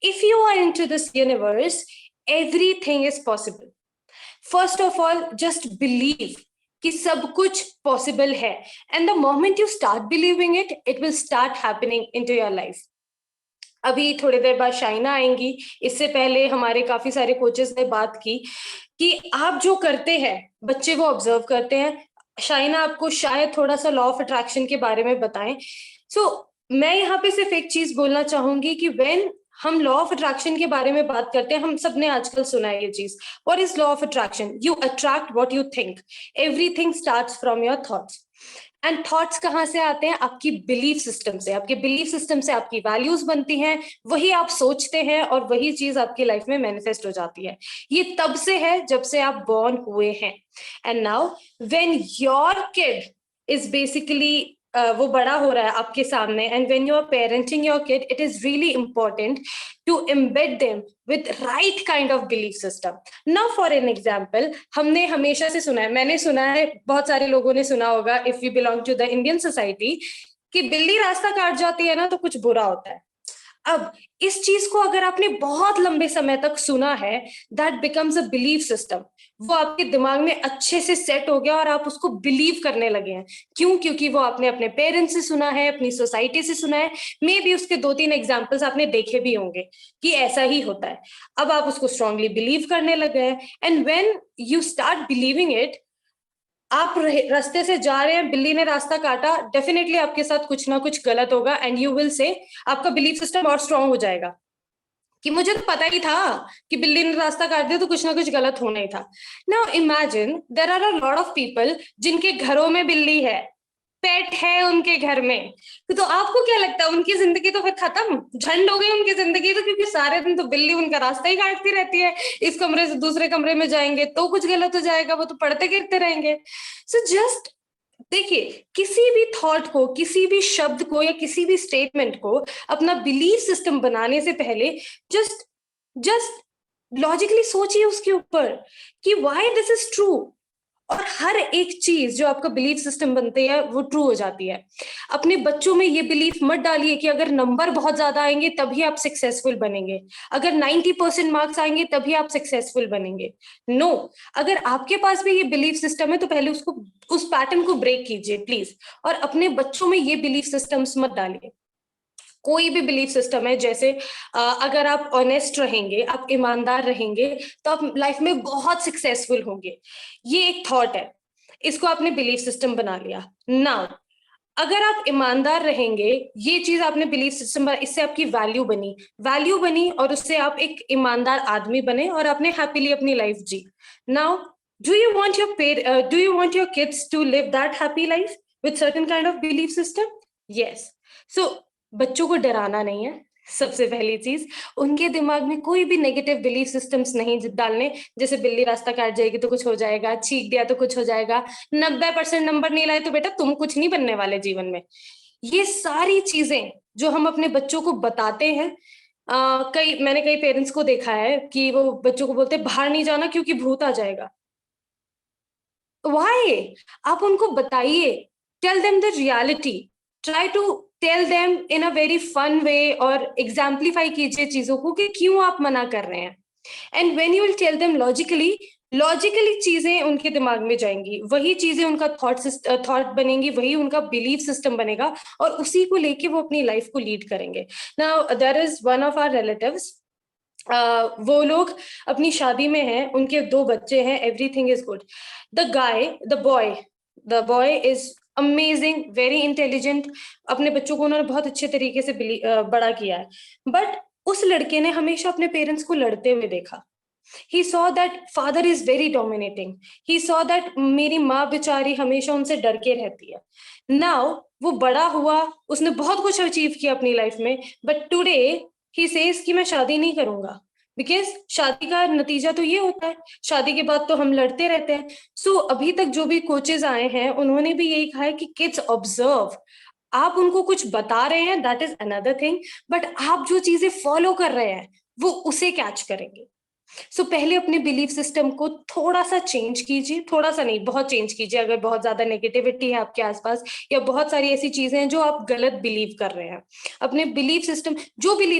If you are into this universe, everything is possible. First of all, just believe कि सब कुछ पॉसिबल है, and the moment you start believing it, it will start happening into your life. अभी थोड़ी देर बाद शाइना आएंगी. इससे पहले हमारे काफी सारे कोचेस ने बात की कि आप जो करते हैं बच्चे वो ऑब्जर्व करते हैं. शाइना आपको शायद थोड़ा सा लॉ ऑफ अट्रैक्शन के बारे में बताएं. मैं यहाँ पे सिर्फ एक चीज बोलना चाहूंगी कि व्हेन हम लॉ ऑफ अट्रैक्शन के बारे में बात करते हैं, हम सब ने आजकल सुना है ये चीज. What is law of attraction? You attract what you think. Everything starts from your thoughts. And thoughts कहाँ से आते हैं? आपकी बिलीफ सिस्टम से. आपके बिलीफ सिस्टम से आपकी वैल्यूज बनती हैं, वही आप सोचते हैं और वही चीज आपकी लाइफ में मैनिफेस्ट हो जाती है. ये तब से है जब से आप बॉर्न हुए हैं. And now when your kid is basically वो बड़ा हो रहा है आपके सामने, and when you are parenting your kid, it is really important to embed them with right kind of belief system. Now for an example, हमने हमेशा से सुना है, मैंने सुना है, बहुत सारे लोगों ने सुना होगा, if you belong to the Indian society, कि बिल्ली रास्ता काट जाती है ना तो कुछ बुरा होता है. अब इस चीज को अगर आपने बहुत लंबे समय तक सुना है, that becomes a belief system. वो आपके दिमाग में अच्छे से सेट हो गया और आप उसको बिलीव करने लगे हैं. क्यों? क्योंकि वो आपने अपने पेरेंट्स से सुना है, अपनी सोसाइटी से सुना है, मे बी उसके 2-3 एग्जाम्पल्स आपने देखे भी होंगे कि ऐसा ही होता है. अब आप उसको स्ट्रांगली बिलीव करने लगे हैं, and when you start believing it, आप रास्ते से जा रहे हैं, बिल्ली ने रास्ता काटा, डेफिनेटली आपके साथ कुछ ना कुछ गलत होगा, एंड यू विल से, आपका बिलीफ सिस्टम और स्ट्रांग हो जाएगा कि मुझे तो पता ही था कि बिल्ली ने रास्ता काट दिया तो कुछ ना कुछ गलत होना ही था. Now imagine there are a lot of people जिनके घरों में बिल्ली है, पेट है उनके घर में, तो आपको क्या लगता है? उनकी जिंदगी तो फिर खत्म, झंड हो गई उनकी जिंदगी तो, क्योंकि सारे दिन तो बिल्ली उनका रास्ता ही काटती रहती है. इस कमरे से दूसरे कमरे में जाएंगे तो कुछ गलत हो जाएगा, वो तो पढ़ते गिरते रहेंगे. सो जस्ट देखिए, किसी भी थॉट को, किसी भी शब्द को या किसी भी स्टेटमेंट को अपना बिलीफ सिस्टम बनाने से पहले जस्ट लॉजिकली सोचिए उसके ऊपर कि व्हाई दिस इज ट्रू. और हर एक चीज जो आपका बिलीफ सिस्टम बनती है वो ट्रू हो जाती है. अपने बच्चों में ये बिलीफ मत डालिए कि अगर नंबर बहुत ज्यादा आएंगे तभी आप सक्सेसफुल बनेंगे, अगर 90% मार्क्स आएंगे तभी आप सक्सेसफुल बनेंगे. नो, अगर आपके पास भी ये बिलीफ सिस्टम है तो पहले उसको, उस पैटर्न को ब्रेक कीजिए प्लीज, और अपने बच्चों में ये बिलीफ सिस्टम्स मत डालिए. कोई भी बिलीफ सिस्टम है, जैसे अगर आप ऑनेस्ट रहेंगे, आप ईमानदार रहेंगे तो आप लाइफ में बहुत सक्सेसफुल होंगे. ये एक थॉट है, इसको आपने बिलीफ सिस्टम बना लिया. नाउ अगर आप ईमानदार रहेंगे, ये चीज आपने बिलीफ सिस्टम, इससे आपकी वैल्यू बनी और उससे आप एक ईमानदार आदमी बने और आपने हैप्पीली अपनी लाइफ जी. Now do you want your kids to live that happy life with certain kind of belief system? Yes. So बच्चों को डराना नहीं है। सबसे पहली चीज, उनके दिमाग में कोई भी नेगेटिव बिलीफ सिस्टम्स नहीं डालने, जैसे बिल्ली रास्ता काट जाएगी तो कुछ हो जाएगा, छींक दिया तो कुछ हो जाएगा, 90% नंबर नहीं लाए तो बेटा तुम कुछ नहीं बनने वाले जीवन में। ये सारी चीजें जो हम अपने बच्चों को बताते हैं, मैंने कई पेरेंट्स को देखा है कि वो बच्चों को बोलते बाहर नहीं जाना क्योंकि भूत आ जाएगा। Why? आप उनको बताइए, tell them the reality, try to tell them in a very fun way, और exemplify कीजिए चीजों को कि क्यों आप मना कर रहे हैं। And when you will tell them logically चीजें उनके दिमाग में जाएंगी, वही चीजें उनका थॉट बनेंगी, वही उनका बिलीफ सिस्टम बनेगा, और उसी को लेके वो अपनी लाइफ को लीड करेंगे। Now there is one of our relatives, वो लोग अपनी शादी में हैं, उनके 2 बच्चे हैं, everything is good. The boy is amazing, very intelligent, अपने बच्चों को उन्होंने बहुत अच्छे तरीके से बड़ा किया है। बट उस लड़के ने हमेशा अपने पेरेंट्स को लड़ते हुए देखा। He saw that father is very dominating. He saw that मेरी माँ बेचारी हमेशा उनसे डर के रहती है। Now वो बड़ा हुआ, उसने बहुत कुछ अचीव किया अपनी लाइफ में, बट टुडे ही सेज कि मैं शादी नहीं करूंगा, बिकॉज शादी का नतीजा तो ये होता है, शादी के बाद तो हम लड़ते रहते हैं। सो अभी तक जो भी कोचेस आए हैं उन्होंने भी यही कहा है कि किड्स ऑब्जर्व, आप उनको कुछ बता रहे हैं that is another thing, but आप जो चीजें फॉलो कर रहे हैं वो उसे कैच करेंगे। सो पहले अपने बिलीफ सिस्टम को थोड़ा सा चेंज कीजिए, थोड़ा सा नहीं, बहुत चेंज कीजिए। अगर बहुत ज्यादा नेगेटिविटी है आपके आसपास या बहुत सारी ऐसी चीजें हैं जो आप गलत बिलीव कर रहे हैं, अपने बिलीफ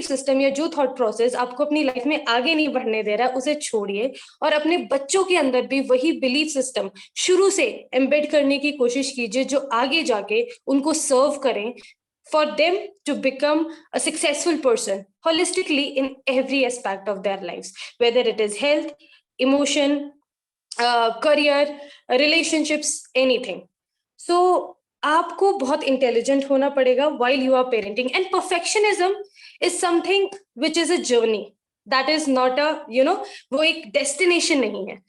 सिस्टम या जो थॉट प्रोसेस आपको अपनी लाइफ में आगे नहीं बढ़ने दे रहा है उसे छोड़िए, और अपने बच्चों के अंदर भी वही बिलीफ सिस्टम शुरू से एम्बेड करने की कोशिश कीजिए जो आगे जाके उनको सर्व करें, for them to become a successful person holistically in every aspect of their lives, whether it is health, emotion, career, relationships, anything. So आपको बहुत इंटेलिजेंट होना पड़ेगा while you are parenting, and perfectionism is something which is a journey, that is not a वो एक destination नहीं है।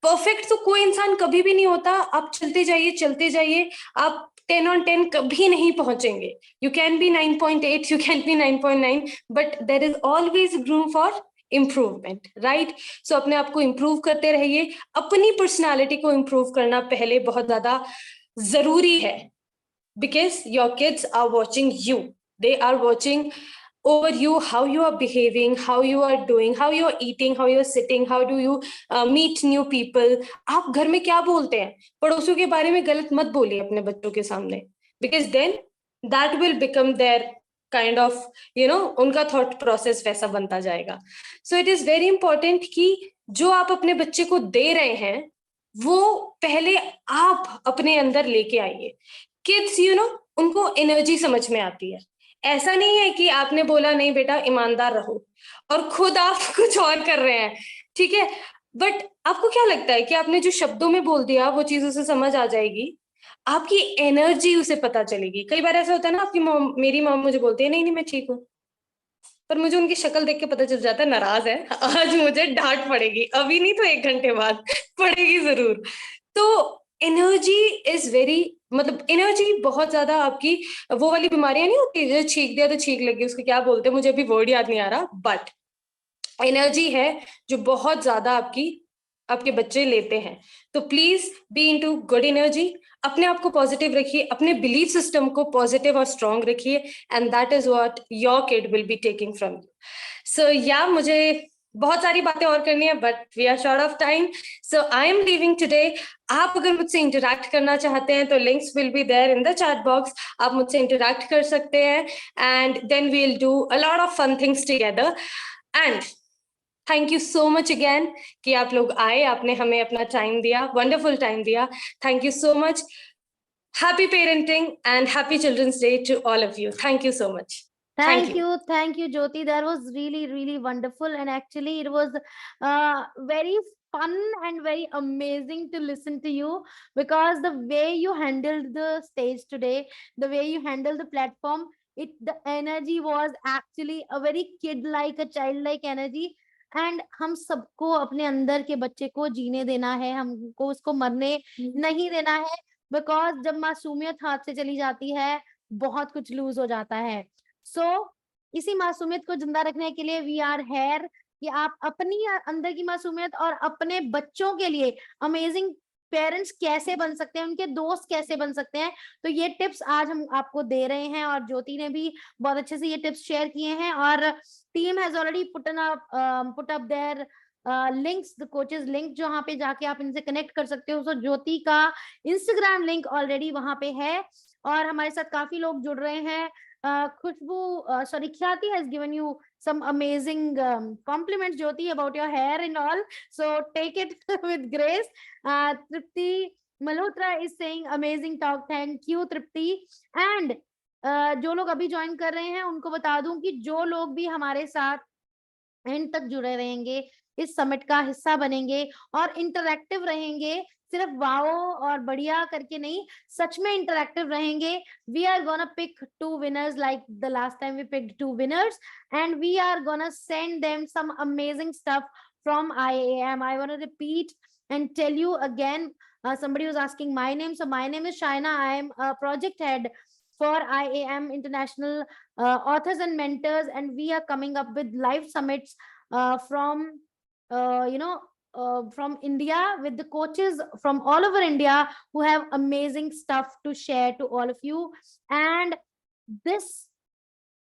Perfect तो कोई इंसान कभी भी नहीं होता, आप चलते जाइए, आप 10 on 10 कभी नहीं पहुंचेंगे। You can be 9.8, you can be 9.9, but there is always room for improvement, right? So अपने आप को इम्प्रूव करते रहिए। अपनी पर्सनालिटी को इम्प्रूव करना पहले बहुत ज्यादा जरूरी है, because your kids are watching you, they are watching over you, how you are behaving, how you are doing, how you are eating, how you are sitting, how do you meet new people. आप घर में क्या बोलते हैं, पड़ोसियों के बारे में गलत मत बोलिए अपने बच्चों के सामने, because then that will become their kind of उनका थॉट प्रोसेस वैसा बनता जाएगा। So it is very important कि जो आप अपने बच्चे को दे रहे हैं वो पहले आप अपने अंदर लेके आइए। किड्स उनको एनर्जी समझ में आती है। ऐसा नहीं है कि आपने बोला नहीं बेटा ईमानदार रहो और खुद आप कुछ और कर रहे हैं, ठीक है, बट आपको क्या लगता है कि आपने जो शब्दों में बोल दिया वो चीज उसे समझ आ जाएगी? आपकी एनर्जी उसे पता चलेगी। कई बार ऐसा होता है ना, आपकी मॉम, मेरी मॉम मुझे बोलती है नहीं मैं ठीक हूँ, पर मुझे उनकी शक्ल देख के पता चल जाता है नाराज है, आज मुझे डांट पड़ेगी, अभी नहीं तो 1 घंटे बाद पड़ेगी जरूर। तो एनर्जी इज वेरी, मतलब एनर्जी बहुत ज्यादा आपकी, वो वाली बीमारियां नहीं होती जो छींक दिया तो छींक लगी, उसको क्या बोलते हैं मुझे अभी वर्ड याद नहीं आ रहा, बट एनर्जी है जो बहुत ज्यादा आपके बच्चे लेते हैं। तो please be into good energy, अपने आप को पॉजिटिव रखिए, अपने बिलीफ सिस्टम को पॉजिटिव और स्ट्रॉन्ग रखिए, and that is what your kid will be taking from you. So या मुझे बहुत सारी बातें और करनी है but we are short of time, so I am leaving today. आप अगर मुझसे इंटरैक्ट करना चाहते हैं तो links will be there in the chat box, आप मुझसे इंटरैक्ट कर सकते हैं, and then we will do a lot of fun things together. And thank you so much again कि आप लोग आए, आपने हमें अपना टाइम दिया, वंडरफुल टाइम दिया, thank you so much. Happy parenting and happy childrens day to all of you, thank you so much. Thank you, Jyoti. That was really wonderful, and actually, it was very fun and very amazing to listen to you, because the way you handled the stage today, the way you handled the platform, the energy was actually a very kid-like, a child-like energy. And हम सबको अपने अंदर के बच्चे को जीने देना है, हमको उसको मरने नहीं देना है, बिकॉज जब मासूमियत हाथ से चली जाती है बहुत कुछ लूज हो जाता है। सो इसी मासूमियत को जिंदा रखने के लिए वी आर हेयर कि आप अपनी अंदर की मासूमियत और अपने बच्चों के लिए अमेजिंग पेरेंट्स कैसे बन सकते हैं, उनके दोस्त कैसे बन सकते हैं, तो ये टिप्स आज हम आपको दे रहे हैं। और ज्योति ने भी बहुत अच्छे से ये टिप्स शेयर किए हैं और team has already put up there links, the coaches link, जहां पे जाके आप इनसे कनेक्ट कर सकते हो। सो ज्योति का इंस्टाग्राम लिंक ऑलरेडी वहां पे है और हमारे साथ काफी लोग जुड़ रहे हैं। खुशबू, sorry, Khyati has given you some amazing compliments, Jyoti, about your hair and all. So take it with grace. Tripti Malhotra is saying amazing talk. Thank you, Tripti. And जो लोग अभी ज्वाइन कर रहे हैं उनको बता दूं कि जो लोग भी हमारे साथ एंड तक जुड़े रहेंगे, इस समिट का हिस्सा बनेंगे और इंटरैक्टिव रहेंगे, सिर्फ वाओ और बढ़िया करके नहीं, सच में इंटरैक्टिव रहेंगे, we are gonna pick 2 winners like the last time we picked 2 winners and we are gonna send them some amazing stuff from IAM. I want to repeat and tell you again, somebody was asking my name. So my name is Shaina. I am a project head for IAM International Authors and Mentors, and we are coming up with live summits from from India with the coaches from all over India who have amazing stuff to share to all of you. And this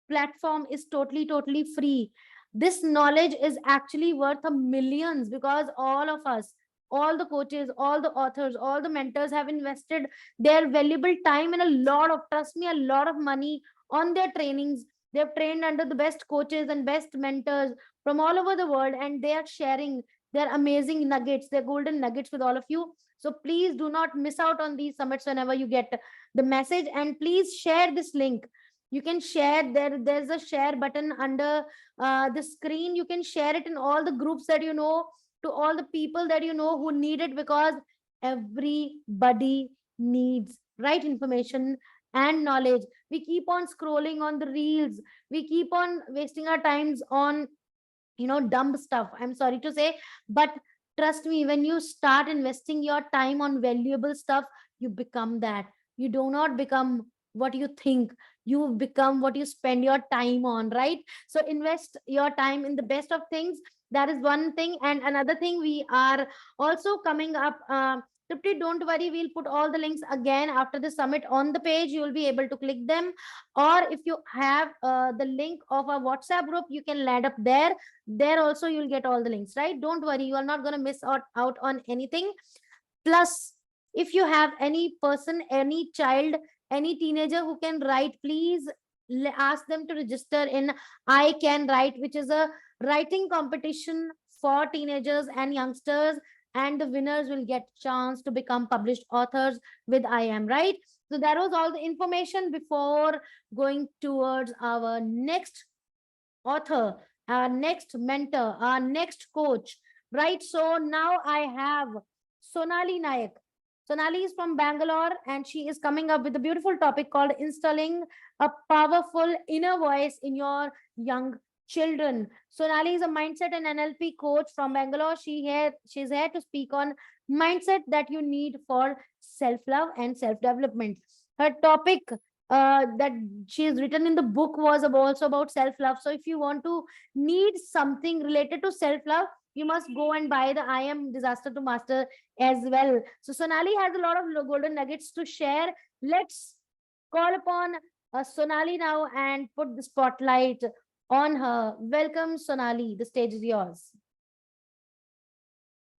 platform is totally free. This knowledge is actually worth a millions because all of us, all the coaches, all the authors, all the mentors have invested their valuable time and a lot of, trust me, a lot of money on their trainings. They've trained under the best coaches and best mentors from all over the world, and they are sharing their amazing nuggets, their golden nuggets with all of you. So please do not miss out on these summits whenever you get the message, and please share this link. You can share there's a share button under the screen. You can share it in all the groups that you know, to all the people that you know who need it, because everybody needs right information and knowledge. We keep on scrolling on the reels, we keep on wasting our times on dumb stuff, I'm sorry to say, but trust me, when you start investing your time on valuable stuff, you become that. You do not become what you think, you become what you spend your time on, right? So invest your time in the best of things. That is one thing. And another thing, we are also coming up, Tripti, don't worry, we'll put all the links again after the summit on the page. You will be able to click them, or if you have the link of a WhatsApp group, you can land up there. There also you'll get all the links, right? Don't worry, you are not going to miss out on anything. Plus, if you have any person, any child, any teenager who can write, please ask them to register in I Can Write, which is a writing competition for teenagers and youngsters, and the winners will get chance to become published authors with IAM, right? So that was all the information before going towards our next author, our next mentor, our next coach, right? So now I have Sonali Nayak. Sonali is from Bangalore and she is coming up with a beautiful topic called installing a powerful inner voice in your young children. Sonali is a mindset and NLP coach from Bangalore. She's here to speak on mindset that you need for self-love and self-development. Her topic that she has written in the book was also about self-love. So if you want to need something related to self-love, you must go and buy the I Am Disaster to Master as well. So Sonali has a lot of golden nuggets to share. Let's call upon Sonali now and put the spotlight on her. Welcome, Sonali. The stage is yours.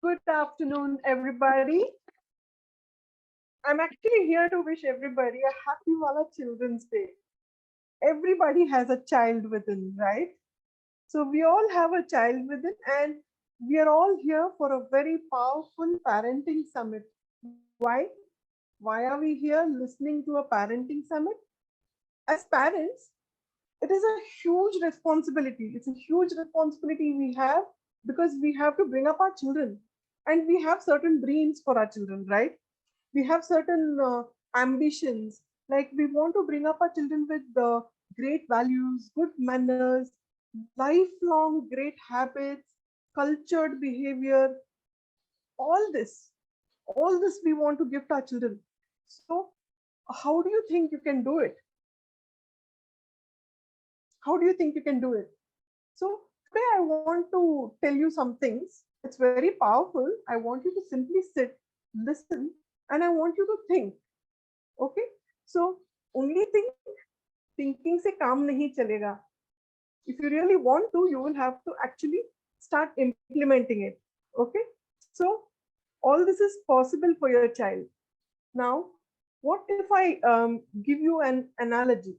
Good afternoon, everybody. I'm actually here to wish everybody a happy Wala Children's Day. Everybody has a child within, right? So we all have a child within, and we are all here for a very powerful parenting summit. Why? Why are we here listening to a parenting summit? As parents, it is a huge responsibility. It's a huge responsibility we have because we have to bring up our children, and we have certain dreams for our children, right? We have certain ambitions, like we want to bring up our children with great values, good manners, lifelong great habits, cultured behavior, all this we want to give to our children. So how do you think you can do it? How do you think you can do it? So today I want to tell you some things. It's very powerful. I want you to simply sit, listen, and I want you to think. Okay? So only thing, thinking se kaam nahi chalega. If you really want to, you will have to actually start implementing it. Okay? So all this is possible for your child. Now, what if I give you an analogy?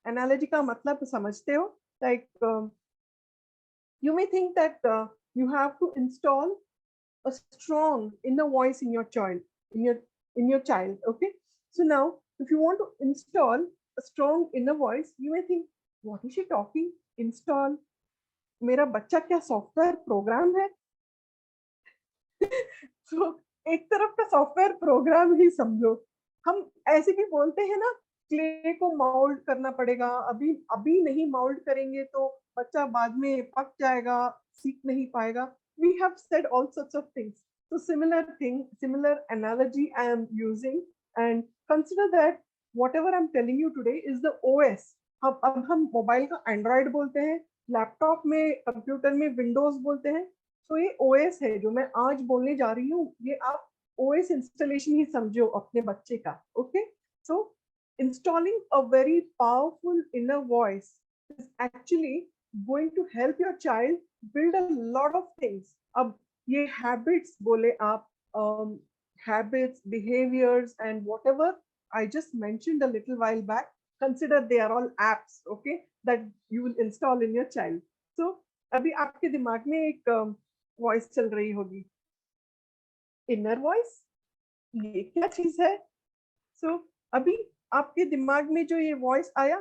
Analogy का मतलब समझते हो? Like you may think that you have to install a strong inner voice in your child, in your child. Okay. So now, if you want to install a strong inner voice, you may think, what is she talking? Install. मेरा बच्चा क्या software program है? तो एक तरफ का software program ही समझो. हम ऐसे भी बोलते हैं ना, क्ले को माउल्ड करना पड़ेगा, अभी अभी नहीं माउल्ड करेंगे तो बच्चा बाद में पक जाएगा, सीख नहीं पाएगा. We have said all sorts of things. So similar analogy I am using, and consider that whatever I'm telling you today is the OS. अब हम मोबाइल का एंड्रॉइड बोलते हैं, लैपटॉप में, कंप्यूटर में विंडोज बोलते हैं. तो ये ओएस है जो मैं आज बोलने जा रही हूँ. ये आप ओएस इंस्टॉलेशन ही समझो अपने बच्चे का. Okay. So installing a very powerful inner voice is actually going to help your child build a lot of things. अब ये habits बोले आप, habits, behaviors, and whatever I just mentioned a little while back, consider they are all apps, okay, that you will install in your child. So अभी आपके दिमाग में एक voice चल रही होगी, इनर वॉइस. ये क्या चीज है? सो अभी आपके दिमाग में जो ये वॉइस आया,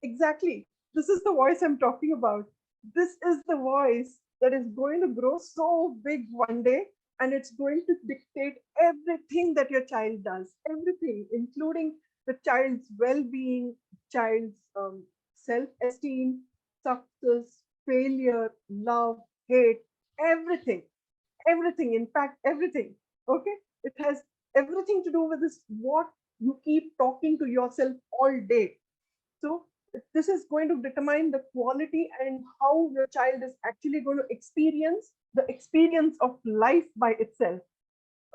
exactly this is the voice I am talking about. This is the voice that is going to grow so big one day, and it's going to dictate everything that your child does, everything, including the child's well-being, child's self-esteem, success, failure, love, hate, everything, everything, in fact, everything. Okay. It has everything to do with this, what you keep talking to yourself all day. So this is going to determine the quality and how your child is actually going to experience the experience of life by itself.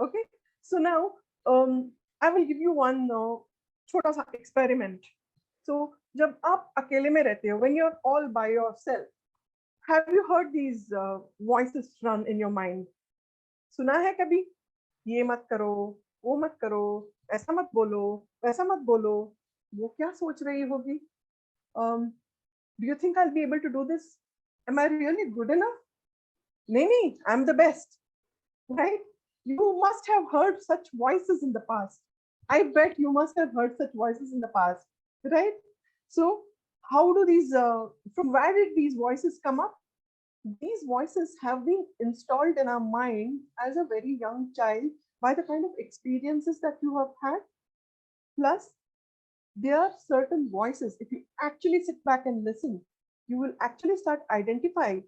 Okay. So now I will give you one छोटा सा experiment. So जब आप अकेले में रहते हो, when you're all by yourself, have you heard these voices run in your mind? सुना है कभी? ये मत करो, वो मत करो, ऐसा मत बोलो, वैसा मत बोलो, वो क्या सोच रही होगी? Do you think I'll be able to do this? Am I really good enough? नहीं, I'm the best, right? You must have heard such voices in the past. I bet you must have heard such voices in the past, right? So how do these, from where did these voices come up? These voices have been installed in our mind as a very young child by the kind of experiences that you have had. Plus, there are certain voices, if you actually sit back and listen, you will actually start identifying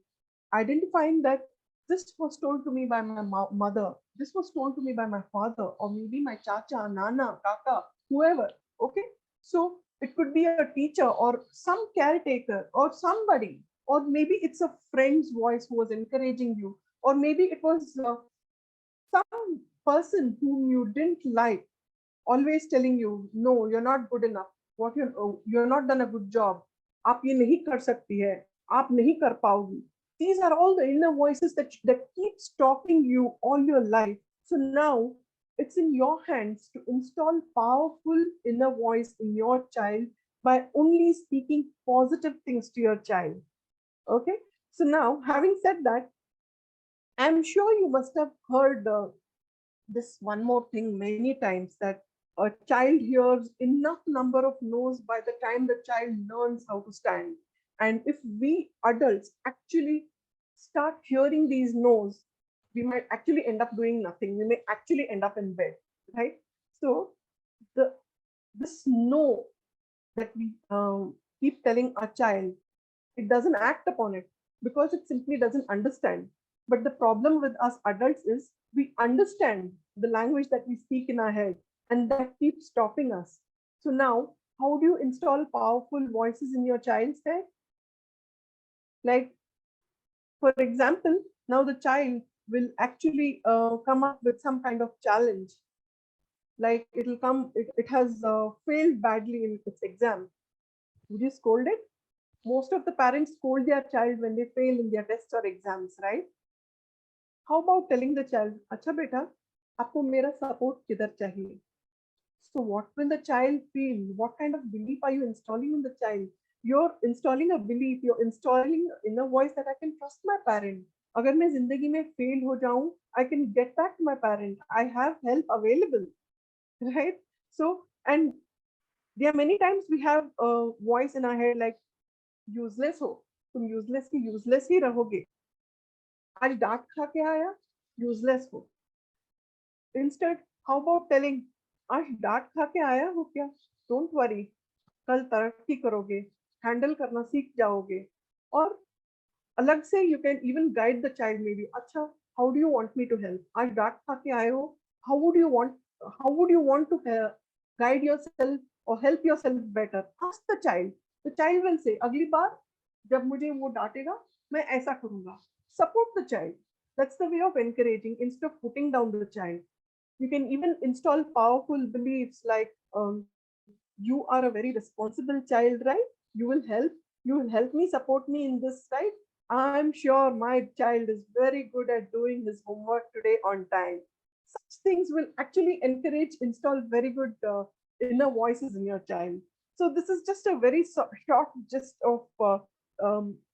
that this was told to me by my mother, this was told to me by my father, or maybe my chacha, nana, kaka, whoever. Okay. So it could be a teacher or some caretaker or somebody, or maybe it's a friend's voice who was encouraging you, or maybe it was some person whom you didn't like, always telling you, no, you're not good enough, what you're not done a good job, आप ये नहीं कर सकती है, आप नहीं कर पाओगी. These are all the inner voices that keep stopping you all your life. So now it's in your hands to install powerful inner voice in your child by only speaking positive things to your child. Okay. So now, having said that, I'm sure you must have heard this one more thing many times, that a child hears enough number of no's by the time the child learns how to stand. And if we adults actually start hearing these no's, we might actually end up doing nothing. We may actually end up in bed, right? So this no that we keep telling our child, it doesn't act upon it because it simply doesn't understand. But the problem with us adults is we understand the language that we speak in our head, and that keeps stopping us. So now, how do you install powerful voices in your child's head? Like, for example, now the child will actually come up with some kind of challenge. Like it has failed badly in its exam. Would you scold it? Most of the parents scold their child when they fail in their tests or exams, right? How about telling the child, "Acha beta, आपको मेरा support किधर चाहिए?" So what will the child feel? What kind of belief are you installing in the child? You're installing a belief, you're installing in a voice that I can trust my parent. अगर मैं जिंदगी में fail हो जाऊं, I can get back to my parent. I have help available, right? So, and there are many times we have a voice in our head like, useless हो, तुम useless की useless ही रहोगे. आज डांट खा के आया, useless हो. Instead, how about telling, आज डांट खा के आया हो क्या? Don't worry, कल तरक्की करोगे, हैंडल करना सीख जाओगे. और अलग से you can even guide the child maybe. अच्छा, how do you want me to help? आज डांट खा के आए हो, how would you want to guide yourself or help yourself better? Ask the child. The child will say, अगली बार जब मुझे वो डांटेगा, मैं ऐसा करूंगा. Support the child. That's the way of encouraging instead of putting down the child. You can even install powerful beliefs like, you are a very responsible child, right? You will help me, support me in this, right? I'm sure my child is very good at doing his homework today on time. Such things will actually encourage, install very good inner voices in your child. So this is just a very short gist of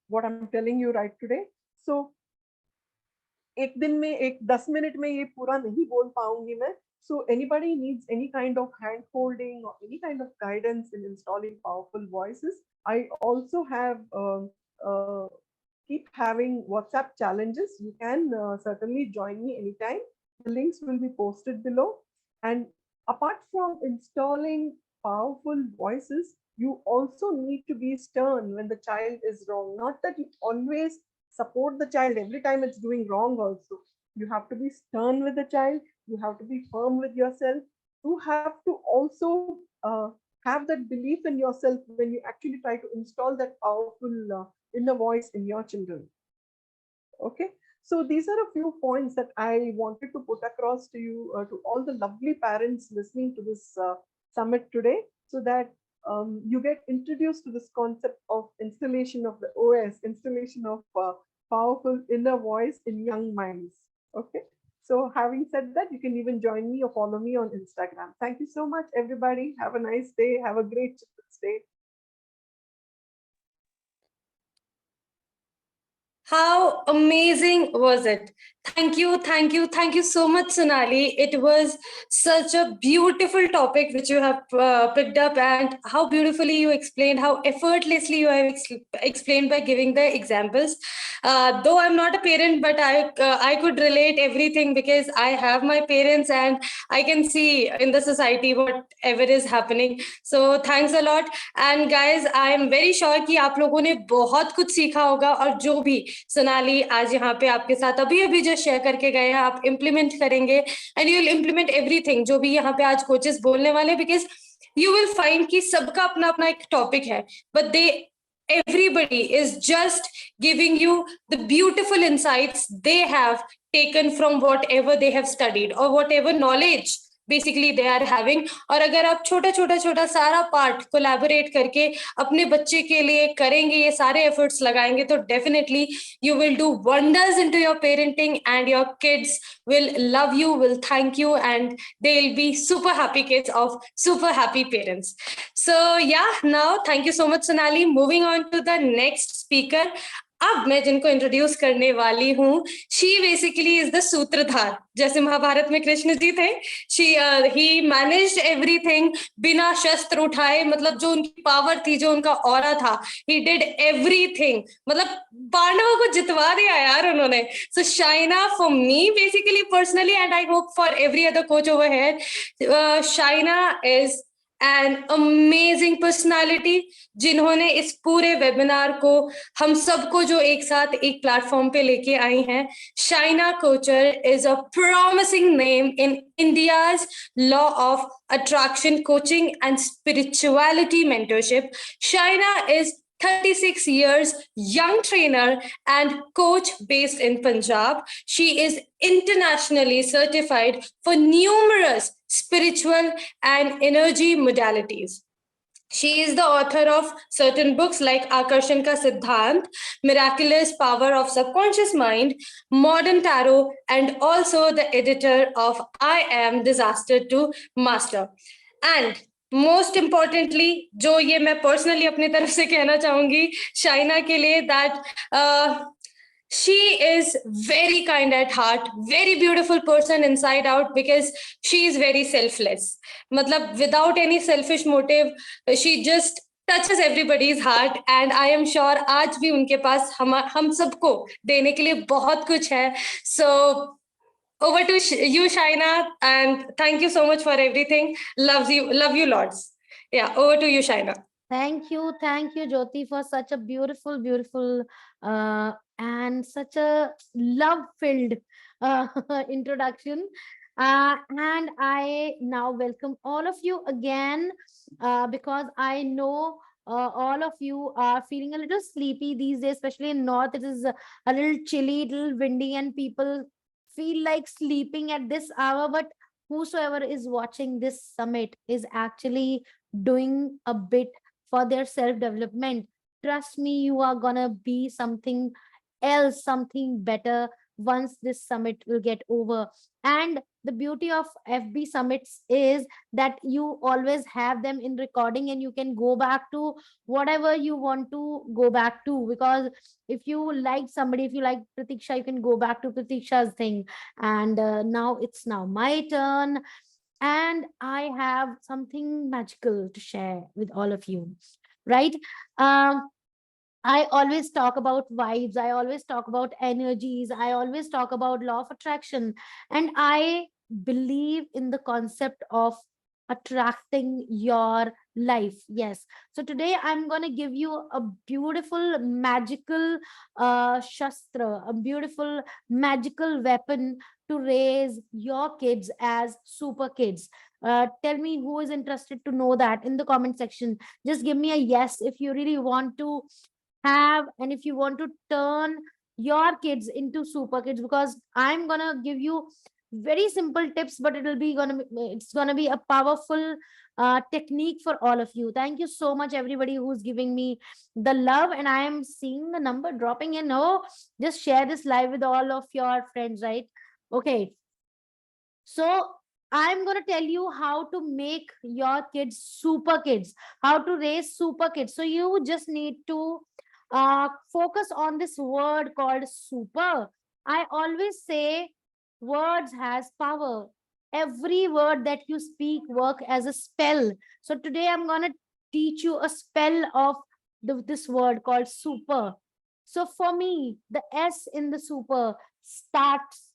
what I'm telling you right today. So एक दिन में, एक 10 minute में ये पूरा नहीं बोल पाऊंगी मैं. So anybody needs any kind of hand holding or any kind of guidance in installing powerful voices, I also have keep having WhatsApp challenges. You can certainly join me anytime. The links will be posted below. And apart from installing powerful voices, you also need to be stern when the child is wrong. Not that you always support the child every time it's doing wrong also. You have to be stern with the child. You have to be firm with yourself. You have to also have that belief in yourself when you actually try to install that powerful inner voice in your children. Okay, so these are a few points that I wanted to put across to you, to all the lovely parents listening to this summit today, so that you get introduced to this concept of installation of the OS, installation of powerful inner voice in young minds. Okay, so having said that, you can even join me or follow me on Instagram. Thank you so much, everybody. Have a nice day. Have a great Children's Day. How amazing was it? Thank you so much, Sonali. It was such a beautiful topic which you have picked up, and how beautifully you explained, how effortlessly you have explained by giving the examples. Though I'm not a parent, but I could relate everything because I have my parents and I can see in the society whatever is happening. So thanks a lot. And guys, I am very sure कि आप लोगों ने बहुत कुछ सीखा होगा, और जो भी सोनाली आज यहाँ पे आपके साथ अभी जो शेयर करके गए हैं आप इम्प्लीमेंट करेंगे, and you will implement everything जो भी यहाँ पे आज कोचेस बोलने वाले, बिकॉज यू विल फाइंड कि सबका अपना अपना एक टॉपिक है, but everybody is just giving you the beautiful insights they have taken from whatever they have studied or whatever knowledge basically they are having. और अगर आप छोटा सारा पार्ट कोलैबोरेट करके अपने बच्चे के लिए करेंगे, ये सारे एफर्ट्स लगाएंगे, तो definitely you will do wonders into your parenting, and your kids will love you, will thank you, and they'll be super happy kids of super happy parents. So yeah, now thank you so much, Sonali. Moving on to the next speaker. अब मैं जिनको introduce करने वाली हूँ, she basically is the सूत्रधार. जैसे महाभारत में कृष्ण जी थे, ही मैनेज्ड एवरीथिंग बिना शस्त्र उठाए. मतलब जो उनकी पावर थी, जो उनका ऑरा था, ही डिड एवरीथिंग. मतलब पांडवों को जितवा दिया यार उन्होंने. So Shaina, for me basically personally, and I hope for every other coach over here, Shaina is an amazing personality, जिन्होंने इस पूरे वेबिनार को हम सबको जो एक साथ एक प्लेटफॉर्म पे लेके आई हैं. Shaina Kochar is a promising name in India's law of attraction coaching and spirituality mentorship. Shaina is 36 years, young trainer and coach based in Punjab. She is internationally certified for numerous spiritual and energy modalities. She is the author of certain books like Akarshan Ka Siddhant, Miraculous Power of Subconscious Mind, Modern Tarot, and also the editor of I Am Disaster to Master. And most importantly, जो ये मैं personally अपनी तरफ से कहना चाहूंगी शाइना के लिए, that she is very kind at heart, very beautiful person inside out, because she is very selfless. Matlab, without any selfish motive, she just touches everybody's heart, and I am sure आज भी उनके पास हम सबको देने के लिए बहुत कुछ है. So over to you, Shaina, and thank you so much for everything. Love you lots. Yeah, over to you, Shaina. Thank you, Jyoti, for such a beautiful, and such a love-filled introduction. And I now welcome all of you again, because I know all of you are feeling a little sleepy these days, especially in North. It is a little chilly, little windy, and people feel like sleeping at this hour. But whosoever is watching this summit is actually doing a bit for their self-development. Trust me, you are gonna be something else, something better once this summit will get over. And the beauty of FB summits is that you always have them in recording, and you can go back to whatever you want to go back to. Because if you like somebody, if you like Pratiksha, you can go back to Pratiksha's thing. And now it's now my turn, and I have something magical to share with all of you, right? I always talk about vibes, I always talk about energies, I always talk about law of attraction, and I believe in the concept of attracting your life. Yes. So today I'm going to give you a beautiful magical shastra, a beautiful magical weapon to raise your kids as super kids. Tell me who is interested to know that in the comment section. Just give me a yes if you really want to have, and if you want to turn your kids into super kids, because I'm gonna give you very simple tips, but it's gonna be a powerful technique for all of you. Thank you so much, everybody who's giving me the love, and I am seeing the number dropping in. Oh, just share this live with all of your friends, right? Okay, so I'm going to tell you how to make your kids super kids, how to raise super kids. So you just need to focus on this word called super. I always say words has power. Every word that you speak work as a spell. So today I'm going to teach you a spell of this word called super. So for me, the S in the super states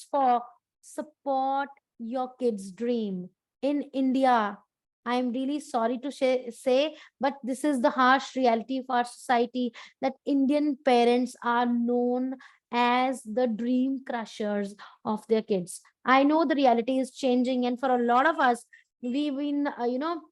for support your kids' dream. In India, I am really sorry to say, but this is the harsh reality of our society, that Indian parents are known as the dream crushers of their kids. I know the reality is changing, and for a lot of us, we've been,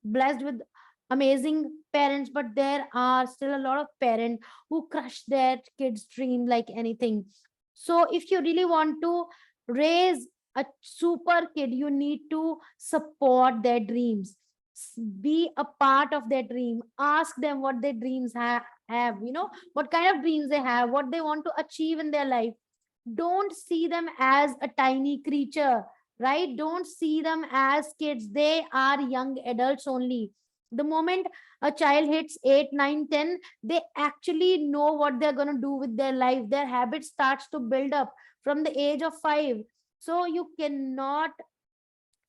blessed with amazing parents, but there are still a lot of parents who crush their kids' dream like anything. So if you really want to raise a super kid, you need to support their dreams. Be a part of their dream. Ask them what their dreams have, what kind of dreams they have, what they want to achieve in their life. Don't see them as a tiny creature, right? Don't see them as kids. They are young adults only. The moment a child hits 8, 9, 10, they actually know what they're going to do with their life. Their habit starts to build up from the age of 5. So you cannot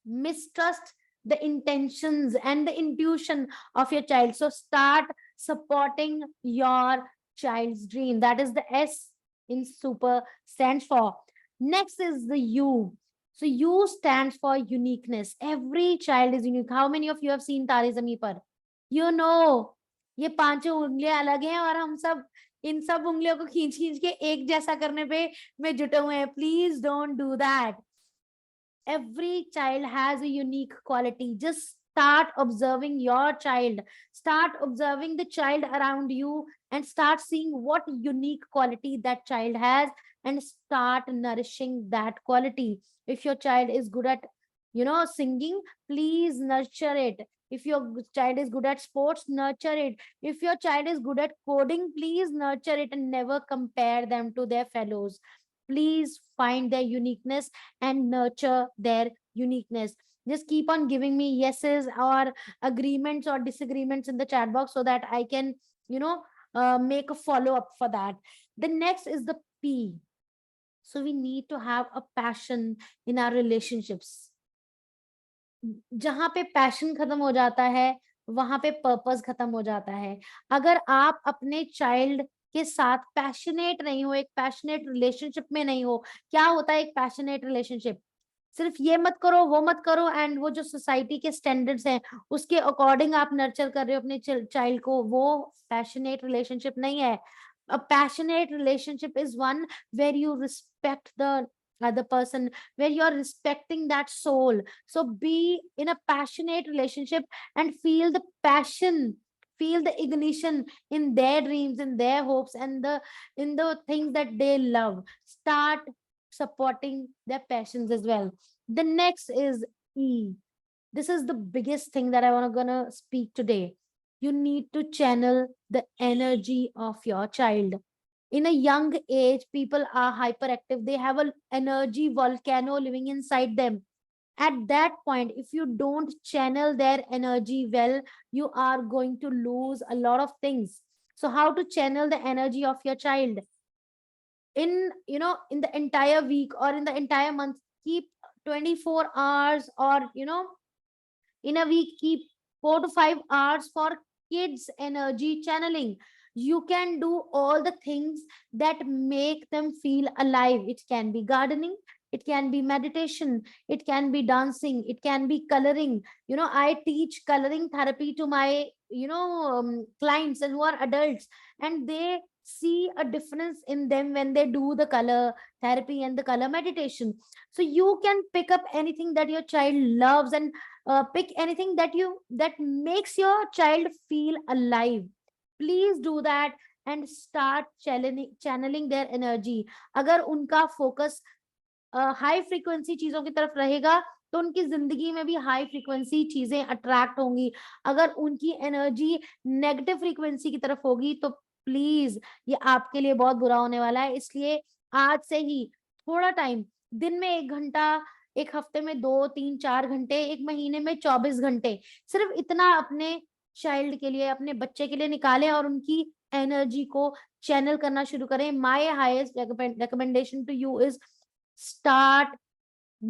mistrust the intentions and the intuition of your child. So start supporting your child's dream. That is the S in super stands for. Next is the U. So U stands for uniqueness. Every child is unique. How many of you have seen Tare Zameen Par? You know, ये पांचों उंगलियां अलग हैं और हम सब इन सब उंगलियों को खींच खींच के एक जैसा करने पे में जुटे हुए हैं. Please don't do that. Every child has a unique quality. Just Start observing your child, start observing the child around you, and start seeing what unique quality that child has, and start nourishing that quality. If your child is good at, singing, please nurture it. If your child is good at sports, nurture it. If your child is good at coding, please nurture it and never compare them to their fellows. Please find their uniqueness and nurture their uniqueness. Just keep on giving me yeses or agreements or disagreements in the chat box so that I can, make a follow up for that. The next is the P. So we need to have a passion in our relationships. जहां पे passion खत्म हो जाता है, वहां पे purpose खत्म हो जाता है. अगर आप अपने चाइल्ड के साथ पैशनेट नहीं हो, एक पैशनेट रिलेशनशिप में नहीं हो. क्या होता है एक पैशनेट रिलेशनशिप? सिर्फ ये मत करो, वो मत करो, एंड वो जो सोसाइटी के स्टैंडर्ड्स हैं उसके अकॉर्डिंग आप नर्चर कर रहे हो अपने चाइल्ड को, वो पैशनेट रिलेशनशिप नहीं है. A passionate relationship is one where you respect the other person, where you are respecting that soul. So be in a passionate relationship and feel the passion, feel the ignition in their dreams, in their hopes, and in the things that they love. Start supporting their passions as well. The next is E. This is the biggest thing that I want to gonna speak today. You need to channel the energy of your child. In a young age, people are hyperactive. They have an energy volcano living inside them. At that point, if you don't channel their energy well, you are going to lose a lot of things. So how to channel the energy of your child? In the entire week or in the entire month, keep 24 hours, or in a week keep 4 to 5 hours for kids energy channeling. You can do all the things that make them feel alive. It can be gardening, it can be meditation, it can be dancing, it can be coloring. I teach coloring therapy to my clients and who are adults, and they see a difference in them when they do the color therapy and the color meditation. So you can pick up anything that your child loves, and pick anything that makes your child feel alive. Please do that and start channeling their energy. अगर उनका focus high frequency चीजों की तरफ रहेगा तो उनकी जिंदगी में भी हाई फ्रीक्वेंसी चीजें अट्रैक्ट होंगी. अगर उनकी एनर्जी नेगेटिव फ्रीक्वेंसी की तरफ होगी तो प्लीज ये आपके लिए बहुत बुरा होने वाला है. इसलिए आज से ही थोड़ा टाइम, दिन में 1 घंटा, एक हफ्ते में 2 3 4 घंटे, एक महीने में 24 घंटे, सिर्फ इतना अपने चाइल्ड के लिए, अपने बच्चे के लिए निकालें और उनकी एनर्जी को चैनल करना शुरू करें. My highest recommendation to you is start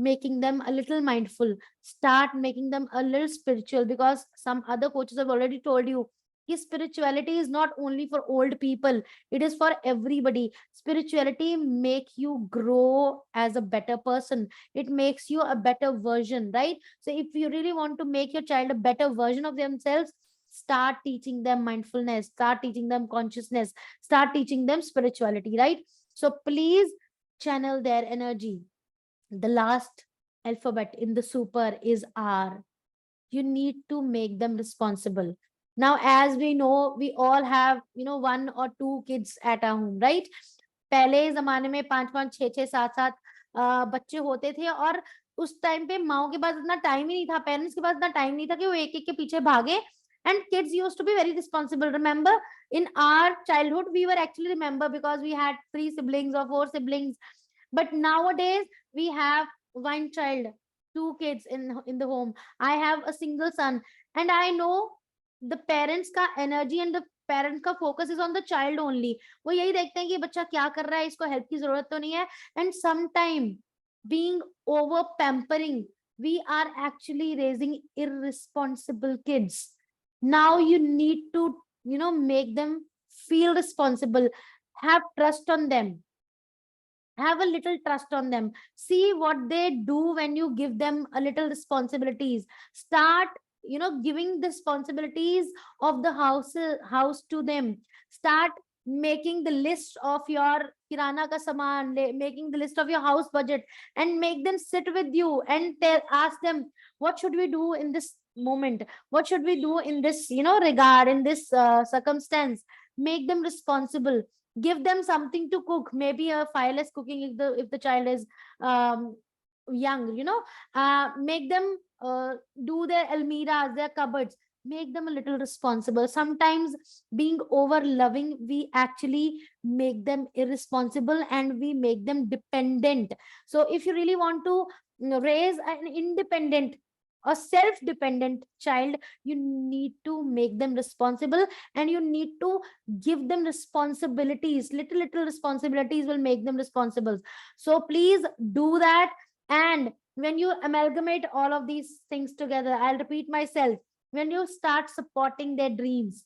making them a little mindful, start making them a little spiritual, because some other coaches have already told you that spirituality is not only for old people, it is for everybody. Spirituality makes you grow as a better person, it makes you a better version, right? So if you really want to make your child a better version of themselves, start teaching them mindfulness, start teaching them consciousness, start teaching them spirituality, right? So please channel their energy. The last alphabet in the super is R. You need to make them responsible. Now, as we know, we all have, 1 or 2 kids at our home, right? पहले जमाने में 5 5 6 6 7 7 बच्चे होते थे, और उस time पे माओ के पास इतना टाइम ही नहीं था, पेरेंट्स के पास इतना टाइम नहीं था कि वो एक एक के पीछे भागे. And kids used to be very responsible. Remember, in our childhood, we were actually remember because we had 3 siblings or 4 siblings. But nowadays, we have 1 child, 2 kids in the home. I have a single son, and I know the parents का energy and the parents का focus is on the child only. वो यही देखते हैं कि बच्चा क्या कर रहा है, इसको help की जरूरत तो नहीं है. And sometime being over pampering, we are actually raising irresponsible kids. Now you need to make them feel responsible, have trust on them, have a little trust on them, see what they do when you give them a little responsibilities. Start giving the responsibilities of the house to them. Start making the list of your kirana ka saman, making the list of your house budget, and make them sit with you and ask them, what should we do in this moment? What should we do in this, regard, in this circumstance? Make them responsible. Give them something to cook, maybe a fireless cooking if the child is um, young, make them do their almiras, their cupboards. Make them a little responsible. Sometimes being over loving, we actually make them irresponsible and we make them dependent. So if you really want to raise an independent, a self-dependent child, you need to make them responsible, and you need to give them responsibilities. Little responsibilities will make them responsible. So please do that. And when you amalgamate all of these things together, I'll repeat myself, when you start supporting their dreams,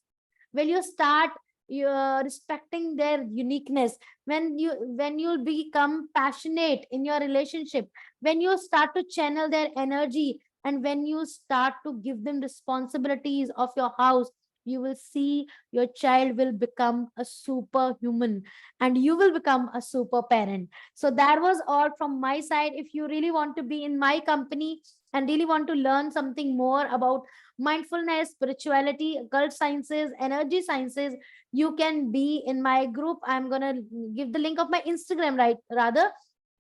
when you start respecting their uniqueness, when you become passionate in your relationship, when you start to channel their energy, and when you start to give them responsibilities of your house, you will see your child will become a superhuman, and you will become a super parent. So that was all from my side. If you really want to be in my company and really want to learn something more about mindfulness, spirituality, occult sciences, energy sciences, you can be in my group. I'm gonna give the link of my Instagram, right? Rather,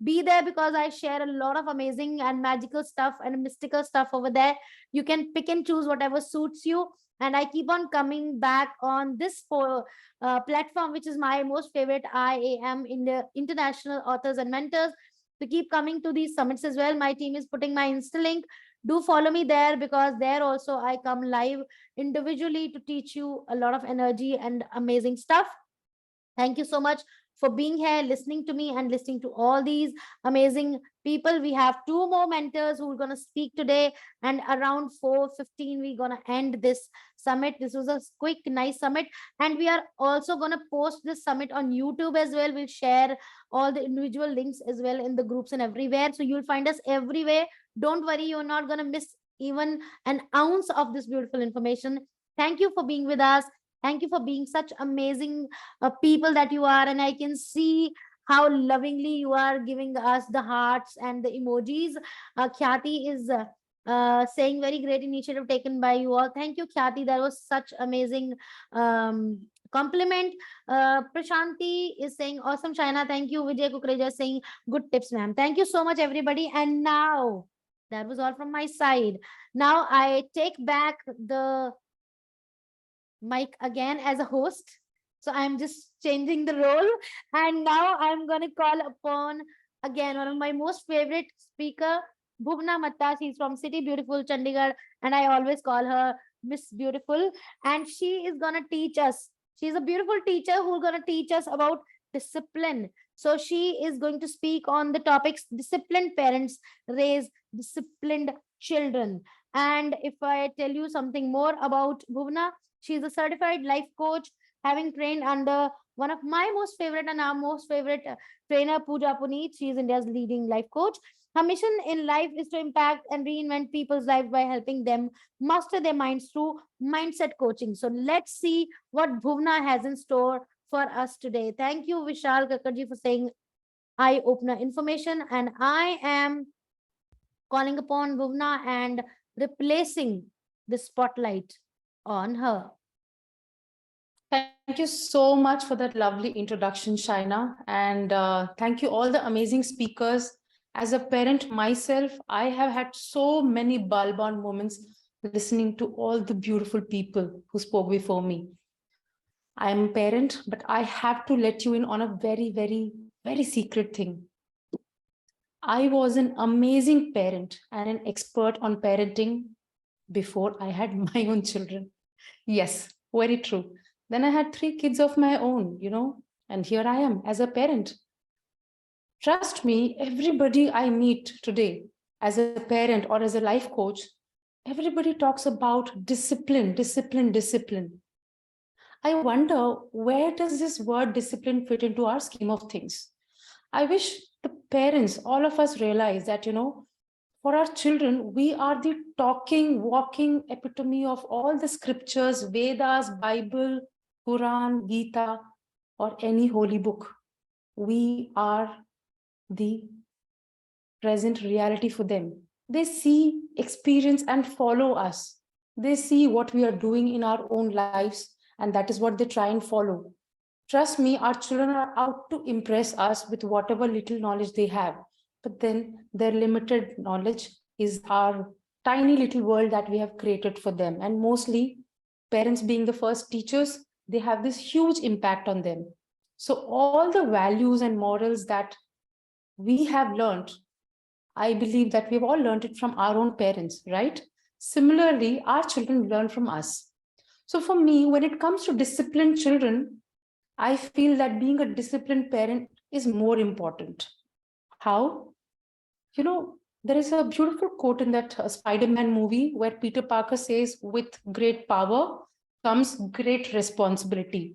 be there, because I share a lot of amazing and magical stuff and mystical stuff over there. You can pick and choose whatever suits you. And I keep on coming back on this platform, which is my most favorite. I am in the international authors and mentors, to keep coming to these summits as well. My team is putting my Insta link. Do follow me there, because there also I come live individually to teach you a lot of energy and amazing stuff. Thank you so much for being here, listening to me, and listening to all these amazing people. We have two more mentors who are going to speak today, and around 4:15 we're going to end this summit. This was a quick, nice summit, and we are also going to post this summit on YouTube as well. We'll share all the individual links as well in the groups and everywhere. So you'll find us everywhere. Don't worry, you're not going to miss even an ounce of this beautiful information. Thank you for being with us. Thank you for being such amazing people that you are. And I can see how lovingly you are giving us the hearts and the emojis. Khyati is saying very great initiative taken by you all. Thank you, Khyati. That was such amazing compliment. Prashanti is saying awesome, Shaina. Thank you. Vijay Kukreja is saying good tips, ma'am. Thank you so much, everybody. And now that was all from my side. Now I take back the mic again as a host. So I'm just changing the role. And now I'm going to call upon again one of my most favorite speaker, Bhuvana Matta. She's from City Beautiful, Chandigarh. And I always call her Miss Beautiful. And she is going to teach us. She's a beautiful teacher who's going to teach us about discipline. So she is going to speak on the topics disciplined parents raise disciplined children. And if I tell you something more about Bhuvana, she's a certified life coach, having trained under one of my most favorite and our most favorite trainer, Pooja Puneet. She is India's leading life coach. Her mission in life is to impact and reinvent people's lives by helping them master their minds through mindset coaching. So let's see what Bhuvna has in store for us today. Thank you, Vishal Kakarji, for saying eye-opener information. And I am calling upon Bhuvna and replacing the spotlight on her. Thank you so much for that lovely introduction, Shaina. And thank you all the amazing speakers. As a parent myself, I have had so many bulb-on moments listening to all the beautiful people who spoke before me. I am a parent, but I have to let you in on a very, very, very secret thing. I was an amazing parent and an expert on parenting before I had my own children. Yes, very true. Then I had 3 kids of my own, and here I am as a parent. Trust me, everybody I meet today as a parent or as a life coach, everybody talks about discipline, discipline, discipline. I wonder, where does this word discipline fit into our scheme of things? I wish the parents, all of us, realize that, for our children, we are the talking, walking epitome of all the scriptures, Vedas, Bible, Quran, Gita, or any holy book. We are the present reality for them. They see, experience, and follow us. They see what we are doing in our own lives, and that is what they try and follow. Trust me, our children are out to impress us with whatever little knowledge they have. But then their limited knowledge is our tiny little world that we have created for them. And mostly, parents being the first teachers, they have this huge impact on them. So all the values and morals that we have learned, I believe that we've all learned it from our own parents, right? Similarly, our children learn from us. So for me, when it comes to disciplined children, I feel that being a disciplined parent is more important. How? There is a beautiful quote in that Spider-Man movie where Peter Parker says, with great power comes great responsibility.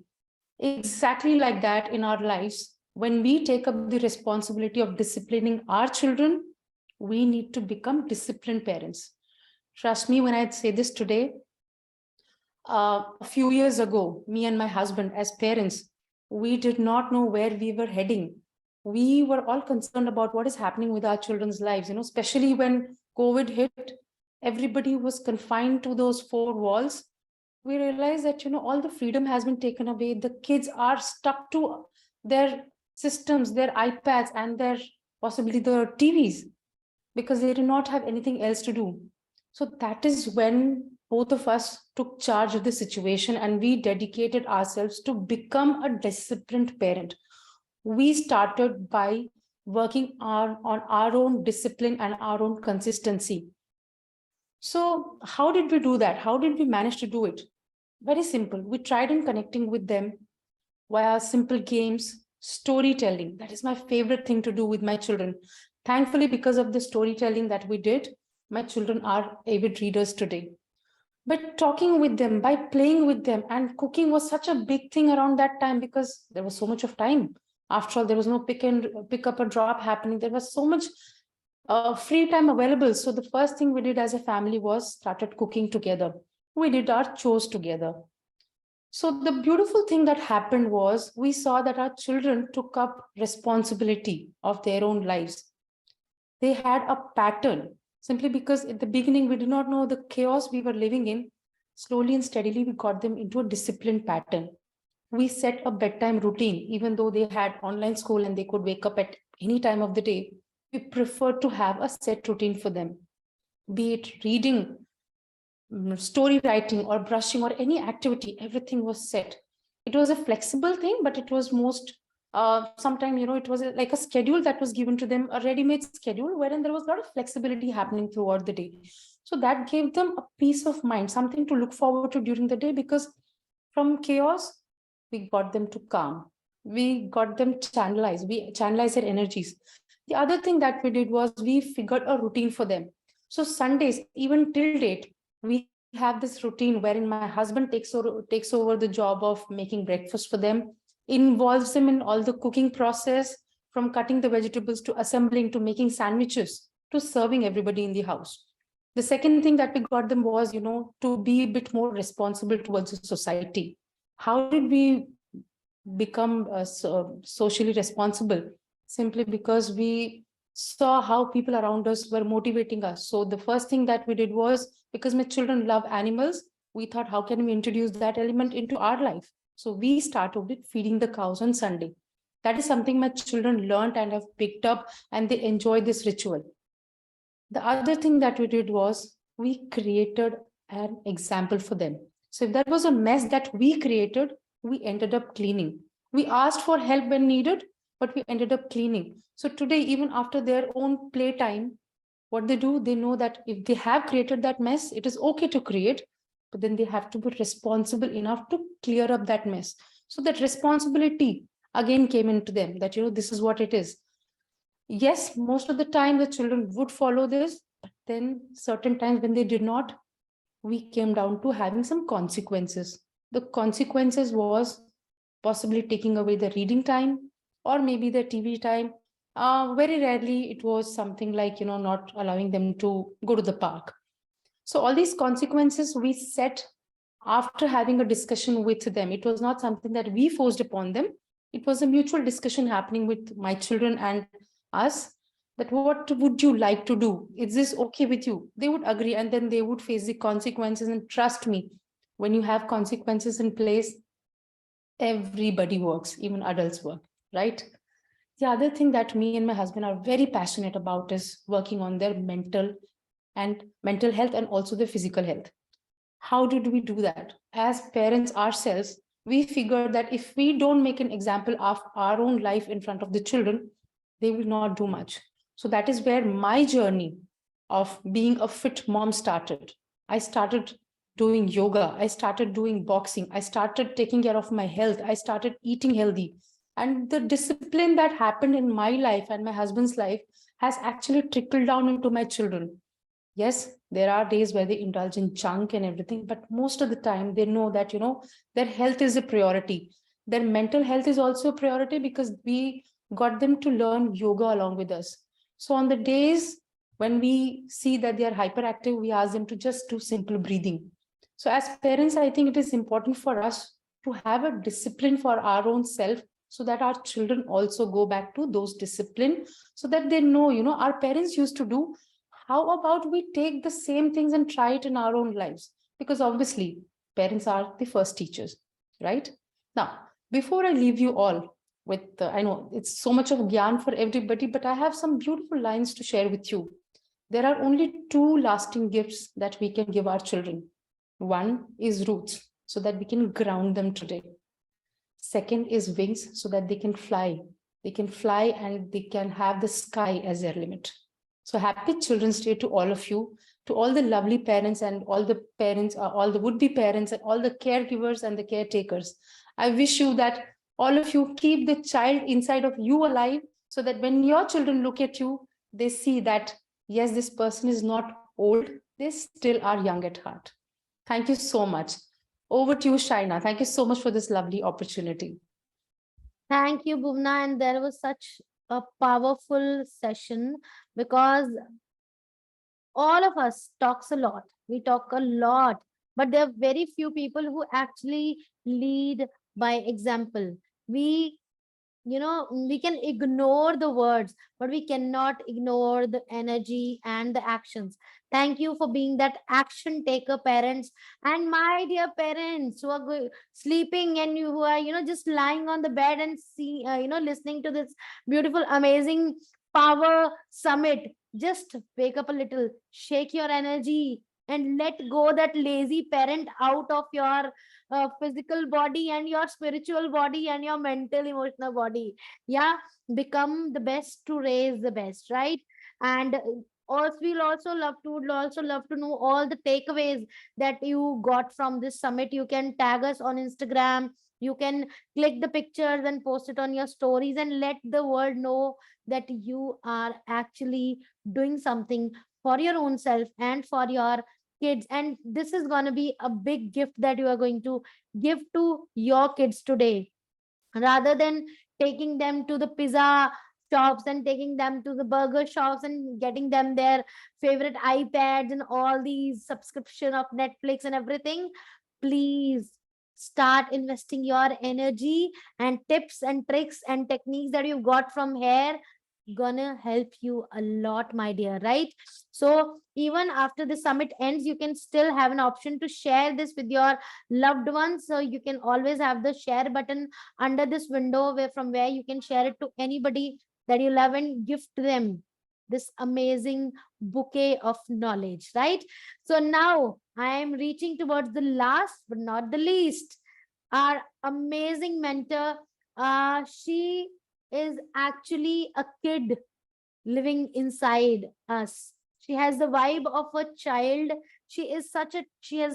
Exactly like that in our lives, when we take up the responsibility of disciplining our children, we need to become disciplined parents. Trust me when I say this today, a few years ago, me and my husband, as parents, we did not know where we were heading. We were all concerned about what is happening with our children's lives, especially when COVID hit, everybody was confined to those four walls. We realized that, all the freedom has been taken away. The kids are stuck to their systems, their iPads, and their possibly the TVs, because they do not have anything else to do. So that is when both of us took charge of the situation and we dedicated ourselves to become a disciplined parent. We started by working on our own discipline and our own consistency. So how did we do that? How did we manage to do it? Very simple. We tried in connecting with them via simple games, storytelling. That is my favorite thing to do with my children. Thankfully, because of the storytelling that we did, my children are avid readers today. But talking with them, by playing with them, and cooking was such a big thing around that time because there was so much of time. After all, there was no pick up and drop happening. There was so much free time available. So the first thing we did as a family was started cooking together. We did our chores together. So the beautiful thing that happened was we saw that our children took up responsibility of their own lives. They had a pattern simply because at the beginning we did not know the chaos we were living in. Slowly and steadily, we got them into a disciplined pattern. We set a bedtime routine, even though they had online school and they could wake up at any time of the day. We preferred to have a set routine for them, be it reading, story writing, or brushing, or any activity. Everything was set. It was a flexible thing, but it was most sometimes, it was like a schedule that was given to them, a ready-made schedule, wherein there was a lot of flexibility happening throughout the day. So that gave them a peace of mind, something to look forward to during the day, because from chaos, we got them to calm. We got them channelized. We channelized their energies. The other thing that we did was we figured a routine for them. So Sundays, even till date, we have this routine wherein my husband takes over the job of making breakfast for them, involves them in all the cooking process, from cutting the vegetables to assembling to making sandwiches to serving everybody in the house. The second thing that we got them was, to be a bit more responsible towards the society. How did we become socially responsible? Simply because we saw how people around us were motivating us. So the first thing that we did was, because my children love animals, we thought, how can we introduce that element into our life? So we started with feeding the cows on Sunday. That is something my children learned and have picked up, and they enjoy this ritual. The other thing that we did was we created an example for them. So if that was a mess that we created, we ended up cleaning. We asked for help when needed, but we ended up cleaning. So today, even after their own playtime, what they do, they know that if they have created that mess, it is okay to create, but then they have to be responsible enough to clear up that mess. So that responsibility again came into them, that, this is what it is. Yes, most of the time the children would follow this, but then certain times when they did not, we came down to having some consequences. The consequences was possibly taking away the reading time or maybe the TV time. Very rarely it was something like, not allowing them to go to the park. So all these consequences we set after having a discussion with them. It was not something that we forced upon them. It was a mutual discussion happening with my children and us, that what would you like to do? Is this okay with you? They would agree, and then they would face the consequences. And trust me, when you have consequences in place, everybody works, even adults work, right? The other thing that me and my husband are very passionate about is working on their mental health and also their physical health. How did we do that? As parents ourselves, we figured that if we don't make an example of our own life in front of the children, they will not do much. So that is where my journey of being a fit mom started. I started doing yoga. I started doing boxing. I started taking care of my health. I started eating healthy. And the discipline that happened in my life and my husband's life has actually trickled down into my children. Yes, there are days where they indulge in junk and everything, but most of the time they know that, their health is a priority. Their mental health is also a priority because we got them to learn yoga along with us. So on the days when we see that they are hyperactive, we ask them to just do simple breathing. So as parents, I think it is important for us to have a discipline for our own self so that our children also go back to those discipline so that they know, our parents used to do. How about we take the same things and try it in our own lives? Because obviously, parents are the first teachers, right? Now, before I leave you all with, I know it's so much of gyan for everybody, but I have some beautiful lines to share with you. There are only two lasting gifts that we can give our children. One is roots, so that we can ground them today. Second is wings, so that they can fly. They can fly and they can have the sky as their limit. So happy Children's Day to all of you, to all the lovely parents and all the parents, all the would-be parents and all the caregivers and the caretakers. I wish you that all of you keep the child inside of you alive so that when your children look at you, they see that, yes, this person is not old, they still are young at heart. Thank you so much. Over to you, Shaina. Thank you so much for this lovely opportunity. Thank you, Bhuvna. And there was such a powerful session because all of us talks a lot. We talk a lot, but there are very few people who actually lead by example. We we can ignore the words, but we cannot ignore the energy and the actions. Thank you for being that action taker, parents. And my dear parents who are sleeping and you who are just lying on the bed and see listening to this beautiful amazing power summit, just wake up a little, shake your energy, and let go that lazy parent out of your physical body and your spiritual body and your mental emotional body. Yeah, become the best to raise the best, right? And also we'll also love to would also love to know all the takeaways that you got from this summit. You can tag us on Instagram, you can click the pictures and post it on your stories and let the world know that you are actually doing something for your own self and for your kids. And this is going to be a big gift that you are going to give to your kids today, rather than taking them to the pizza shops and taking them to the burger shops and getting them their favorite iPads and all these subscription of Netflix and everything. Please start investing your energy, and tips and tricks and techniques that you got from here gonna help you a lot, my dear, right? So even after the summit ends, you can still have an option to share this with your loved ones. So you can always have the share button under this window where from where you can share it to anybody that you love and gift them this amazing bouquet of knowledge, right? So now I am reaching towards the last but not the least, our amazing mentor. She is actually a kid living inside us. She has the vibe of a child. She has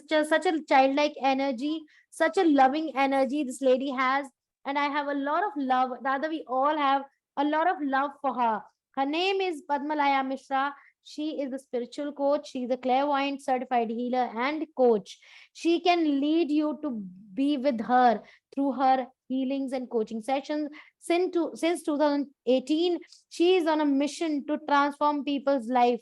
just such a childlike energy, such a loving energy this lady has. And I have a lot of love, rather we all have a lot of love for her. Her name is Padmlaya Mishra. She is a spiritual coach. She is a clairvoyant certified healer and coach. She can lead you to be with her through her healings and coaching sessions. Since 2018, she is on a mission to transform people's life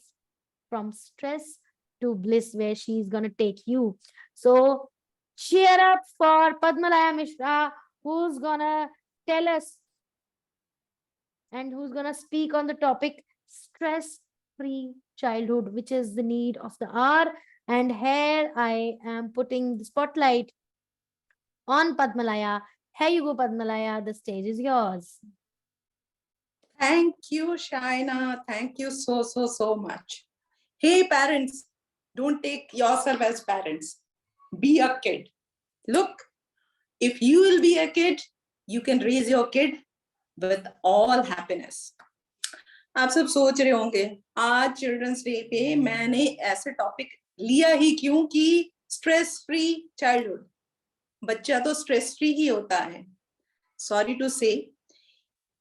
from stress to bliss, where she is going to take you. So cheer up for Padmalaya Mishra, who's going to tell us and who's going to speak on the topic stress-free childhood, which is the need of the hour. And here I am putting the spotlight on Padmalaya. Here you go, Padmalaya. The stage is yours. Thank you, Shaina. Thank you so much. Hey, parents, don't take yourself as parents. Be a kid. Look, if you will be a kid, you can raise your kid with all happiness. आप सब सोच रहे होंगे आज children's day पे मैंने ऐसे topic लिया ही क्यों कि स्ट्रेस फ्री चाइल्डहुड. बच्चा तो स्ट्रेस फ्री ही होता है. सॉरी टू से,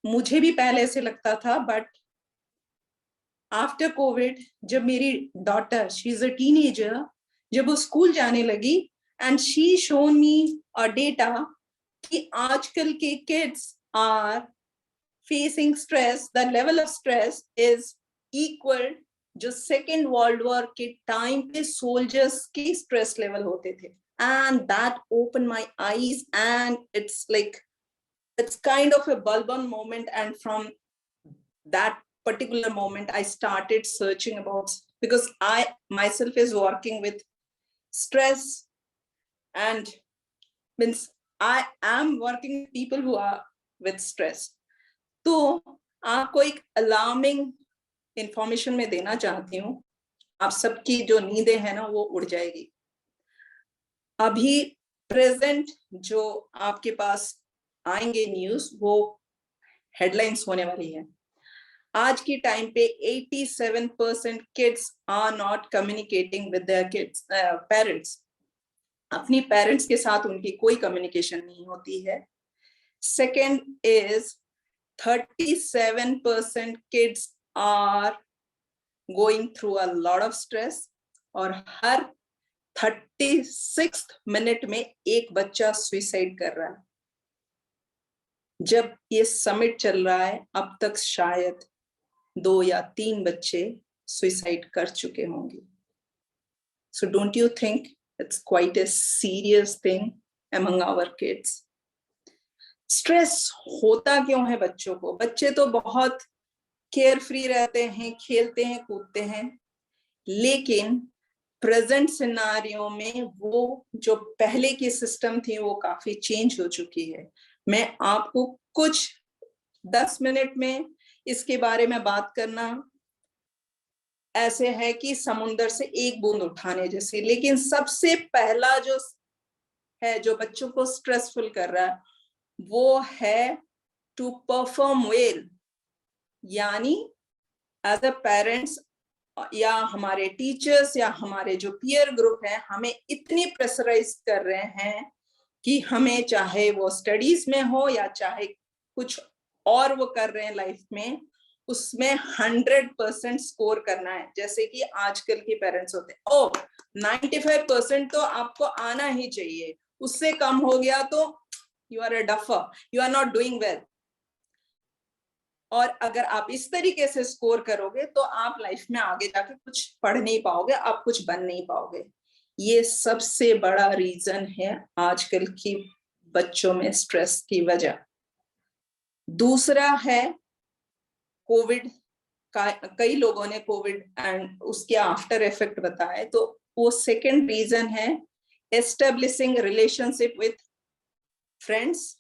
मुझे भी पहले से लगता था, बट आफ्टर कोविड जब मेरी daughter, she is a teenager, जब वो स्कूल जाने लगी and she shown me a data कि आजकल के kids are facing stress, the level of stress is equal जो सेकेंड वर्ल्ड वॉर के टाइम पे सोल्जर्स के स्ट्रेस लेवल होते थे. And that open my eyes and it's like it's kind of a bulb on moment, and from that particular moment I started searching about, because I myself is working with stress and means I am working with people who are with stress. तो आपको एक alarming information में देना चाहती हूँ. आप सबकी जो नींदें हैं ना वो उड़ जाएगी. अभी प्रेजेंट जो आपके पास आएंगे न्यूज, वो हेडलाइंस होने वाली है. आज की टाइम पे 87% kids are not communicating with their kids parents. अपनी पेरेंट्स के साथ उनकी कोई कम्युनिकेशन नहीं होती है. Second is 37% kids are going through a lot of stress, और हर 36 मिनट में एक बच्चा सुसाइड कर रहा है. जब ये समिट चल रहा है अब तक शायद 2 या 3 बच्चे सुसाइड कर चुके होंगे. So don't you think it's quite a serious thing among our kids? Stress होता क्यों है बच्चों को? बच्चे तो बहुत केयर फ्री रहते हैं, खेलते हैं, कूदते हैं, लेकिन प्रेजेंट सिनारियो में वो जो पहले की सिस्टम थी वो काफी चेंज हो चुकी है. मैं आपको कुछ 10 मिनट में इसके बारे में बात करना ऐसे है कि समुंदर से एक बूंद उठाने जैसे. लेकिन सबसे पहला जो है जो बच्चों को स्ट्रेसफुल कर रहा है वो है टू परफॉर्म वेल. यानी एज अ पेरेंट्स या हमारे टीचर्स या हमारे जो पीयर ग्रुप है हमें इतनी प्रेशराइज कर रहे हैं कि हमें, चाहे वो स्टडीज में हो या चाहे कुछ और वो कर रहे हैं लाइफ में, उसमें 100% स्कोर करना है. जैसे कि आजकल के पेरेंट्स होते हैं, ओ 95% तो आपको आना ही चाहिए, उससे कम हो गया तो you are a duffer, you are not doing well. और अगर आप इस तरीके से स्कोर करोगे तो आप लाइफ में आगे जाके कुछ पढ़ नहीं पाओगे, आप कुछ बन नहीं पाओगे. ये सबसे बड़ा रीजन है आजकल की बच्चों में स्ट्रेस की वजह. दूसरा है कोविड का. कई लोगों ने कोविड एंड उसके आफ्टर इफेक्ट बताए, तो वो सेकंड रीजन है establishing relationship with friends,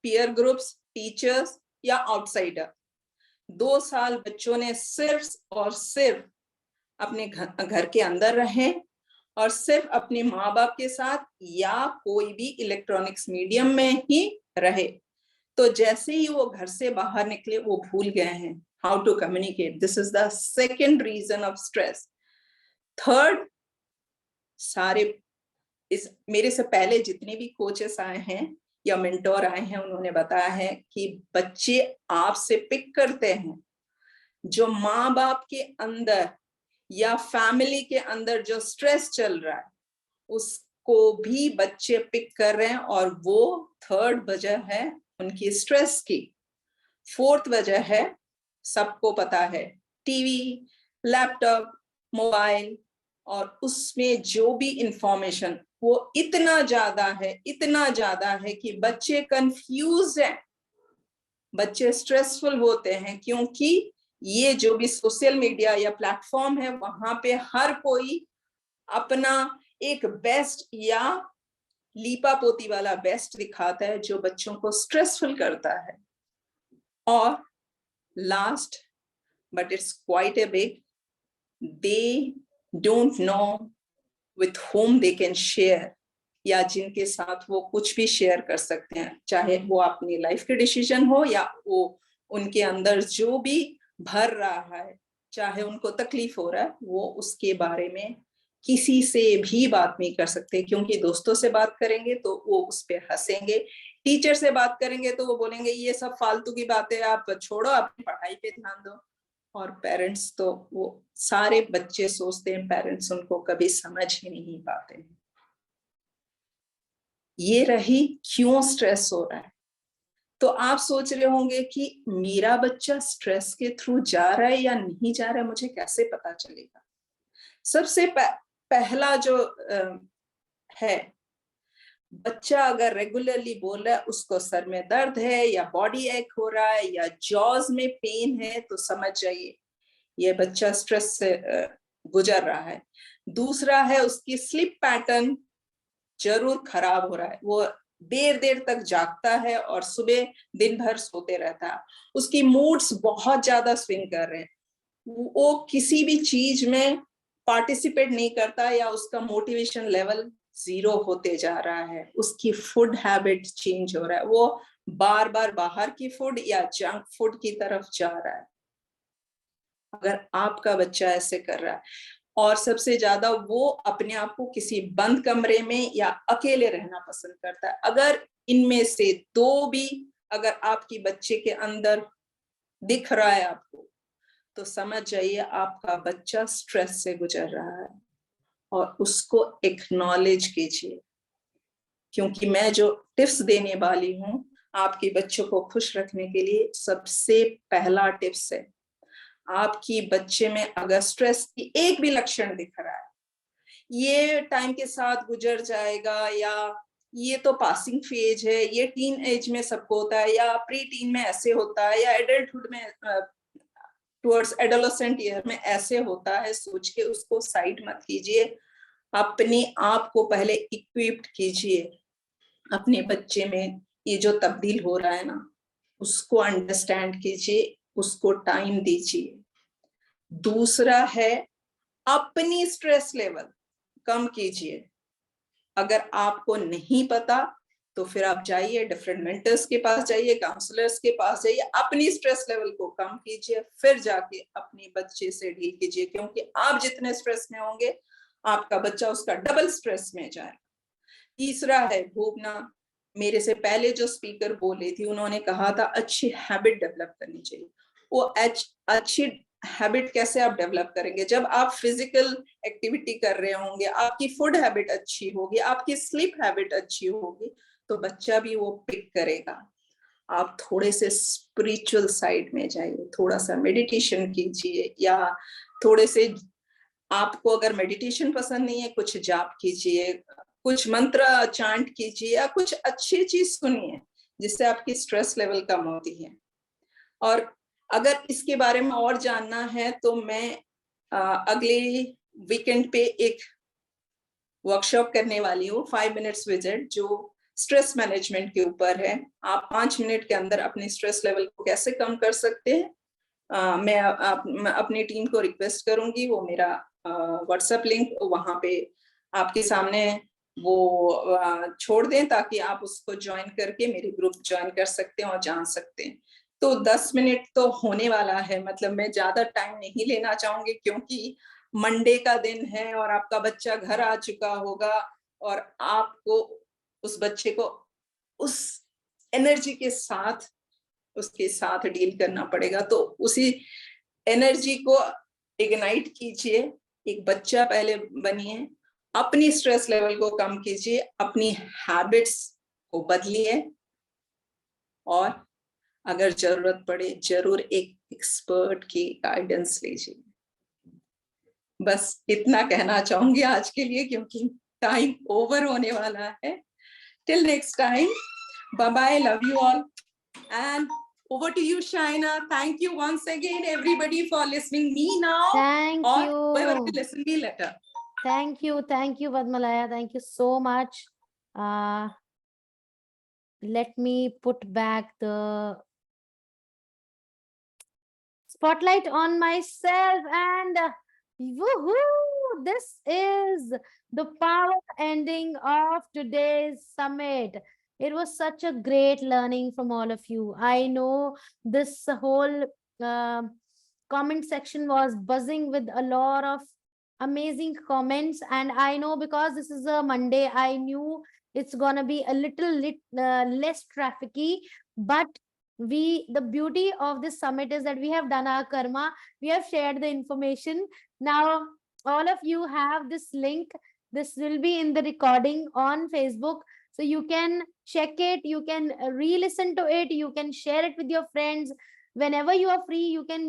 peer groups, teachers या आउटसाइडर. 2 साल बच्चों ने सिर्फ और सिर्फ अपने घर के अंदर रहे और सिर्फ अपने माँ बाप के साथ या कोई भी इलेक्ट्रॉनिक्स मीडियम में ही रहे. तो जैसे ही वो घर से बाहर निकले वो भूल गए हैं how to communicate. This is the second reason of stress. Third, सारे इस मेरे से पहले जितने भी कोचेस आए हैं या मेंटोर आए हैं उन्होंने बताया है कि बच्चे आपसे पिक करते हैं. जो माँ बाप के अंदर या फैमिली के अंदर जो स्ट्रेस चल रहा है उसको भी बच्चे पिक कर रहे हैं, और वो थर्ड वजह है उनकी स्ट्रेस की. फोर्थ वजह है, सबको पता है, टीवी, लैपटॉप, मोबाइल, और उसमें जो भी इंफॉर्मेशन वो इतना ज्यादा है कि बच्चे कंफ्यूज हैं, बच्चे स्ट्रेसफुल होते हैं क्योंकि ये जो भी सोशल मीडिया या प्लेटफॉर्म है, वहां पे हर कोई अपना एक बेस्ट या लीपा पोती वाला बेस्ट दिखाता है, जो बच्चों को स्ट्रेसफुल करता है। और last but it's quite a big, they don't know with whom they can share, या जिनके साथ वो कुछ भी शेयर कर सकते हैं, चाहे वो अपनी लाइफ के डिसीजन हो या वो उनके अंदर जो भी भर रहा है, चाहे उनको तकलीफ हो रहा है, वो उसके बारे में किसी से भी बात नहीं कर सकते, क्योंकि दोस्तों से बात करेंगे तो वो उस पर हंसेंगे, टीचर से बात करेंगे तो वो बोलेंगे ये सब फालतू की बातें, आप छोड़ो, अपनी पढ़ाई पे ध्यान दो। और पेरेंट्स तो वो सारे बच्चे सोचते हैं पेरेंट्स उनको कभी समझ ही नहीं पाते हैं। ये रही क्यों स्ट्रेस हो रहा है। तो आप सोच रहे होंगे कि मेरा बच्चा स्ट्रेस के थ्रू जा रहा है या नहीं जा रहा है, मुझे कैसे पता चलेगा। सबसे पहला जो है, बच्चा अगर रेगुलरली बोल रहा है उसको सर में दर्द है या बॉडी एक हो रहा है या जॉज में पेन है, तो समझ जाइए ये बच्चा स्ट्रेस से गुजर रहा है। दूसरा है उसकी स्लीप पैटर्न जरूर खराब हो रहा है, वो देर तक जागता है और सुबह दिन भर सोते रहता है, उसकी मूड्स बहुत ज्यादा स्विंग कर रहे हैं, वो किसी भी चीज में पार्टिसिपेट नहीं करता या उसका मोटिवेशन लेवल 0 होते जा रहा है, उसकी फूड हैबिट चेंज हो रहा है, वो बार बार बाहर की फूड या जंक फूड की तरफ जा रहा है। अगर आपका बच्चा ऐसे कर रहा है और सबसे ज्यादा वो अपने आप को किसी बंद कमरे में या अकेले रहना पसंद करता है, अगर इनमें से 2 भी अगर आपकी बच्चे के अंदर दिख रहा है आपको, तो समझ जाइए आपका बच्चा स्ट्रेस से गुजर रहा है और उसको एक्नॉलेज कीजिए। क्योंकि मैं जो टिप्स देने वाली हूँ आपके बच्चों को खुश रखने के लिए, सबसे पहला टिप्स है, आपकी बच्चे में अगर स्ट्रेस की एक भी लक्षण दिख रहा है, ये टाइम के साथ गुजर जाएगा या ये तो पासिंग फेज है, ये टीन एज में सबको होता है या प्री टीन में ऐसे होता है या एडल्टहुड में टुवर्ड्स एडोलेसेंट ईयर में ऐसे होता है, सोच के उसको साइड मत कीजिए। अपने आप को पहले इक्विप्ड कीजिए, अपने बच्चे में ये जो तब्दील हो रहा है ना, उसको अंडरस्टैंड कीजिए, उसको टाइम दीजिए। दूसरा है अपनी स्ट्रेस लेवल कम कीजिए। अगर आपको नहीं पता तो फिर आप जाइए डिफरेंट मेंटर्स के पास जाइए, काउंसलर्स के पास जाइए, अपनी स्ट्रेस लेवल को कम कीजिए, फिर जाके अपने बच्चे से डील कीजिए, क्योंकि आप जितने स्ट्रेस में होंगे आपका बच्चा उसका डबल स्ट्रेस में जाएगा। तीसरा है, भूवना मेरे से पहले जो स्पीकर बोले थी उन्होंने कहा था अच्छी हैबिट डेवलप करनी चाहिए। वो अच्छी हैबिट कैसे आप डेवलप करेंगे? जब आप फिजिकल एक्टिविटी कर रहे होंगे, आपकी फूड हैबिट अच्छी होगी, आपकी स्लीप हैबिट अच्छी होगी, तो बच्चा भी वो पिक करेगा। आप थोड़े से स्पिरिचुअल साइड में जाइए, थोड़ा सा मेडिटेशन कीजिए, या थोड़े से आपको अगर मेडिटेशन पसंद नहीं है, कुछ जाप कीजिए, कुछ मंत्र चांट कीजिए, या कुछ अच्छी चीज सुनिए जिससे आपकी स्ट्रेस लेवल कम होती है। और अगर इसके बारे में और जानना है तो मैं अगले वीकेंड पे एक वर्कशॉप करने वाली हूँ, 5 मिनट्स विजिट, जो स्ट्रेस मैनेजमेंट के ऊपर है। आप 5 मिनट के अंदर अपने स्ट्रेस लेवल को कैसे कम कर सकते हैं। मैं अपनी टीम को रिक्वेस्ट करूंगी, वो मेरा व्हाट्सएप लिंक वहां पे आपके सामने वो छोड़ दें, ताकि आप उसको ज्वाइन करके मेरे ग्रुप ज्वाइन कर सकते हैं और जान सकते हैं। तो 10 मिनट तो होने वाला है, मतलब मैं ज्यादा टाइम नहीं लेना चाहूंगी, क्योंकि मंडे का दिन है और आपका बच्चा घर आ चुका होगा और आपको उस बच्चे को उस एनर्जी के साथ उसके साथ डील करना पड़ेगा। तो उसी एनर्जी को इग्नाइट कीजिए, एक बच्चा पहले बनिए, अपनी स्ट्रेस लेवल को कम कीजिए, अपनी हैबिट्स को बदलिए, और अगर जरूरत पड़े जरूर एक एक्सपर्ट की गाइडेंस लीजिए। बस इतना कहना चाहूंगी आज के लिए, क्योंकि टाइम ओवर होने वाला है। Till next time, bye bye, love you all, and Over to you, Shaina. Thank you once again, everybody, for listening me now. Thank or you. whoever will listen me later. Thank you, Padmalaya. Thank you so much. Let me put back the spotlight on myself and woohoo! This is the power ending of today's summit. It was such a great learning from all of you. I know this whole comment section was buzzing with a lot of amazing comments, and I know because this is a Monday, I knew it's gonna be a little less trafficy, but the beauty of this summit is that we have done our karma, we have shared the information. Now all of you have this link. This will be in the recording on Facebook, so you can check it, you can re-listen to it, you can share it with your friends. Whenever you are free, you can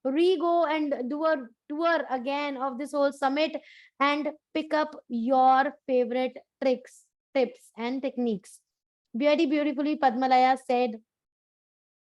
re-go and do a tour again of this whole summit and pick up your favorite tricks, tips and techniques. Very beautifully Padmalaya said,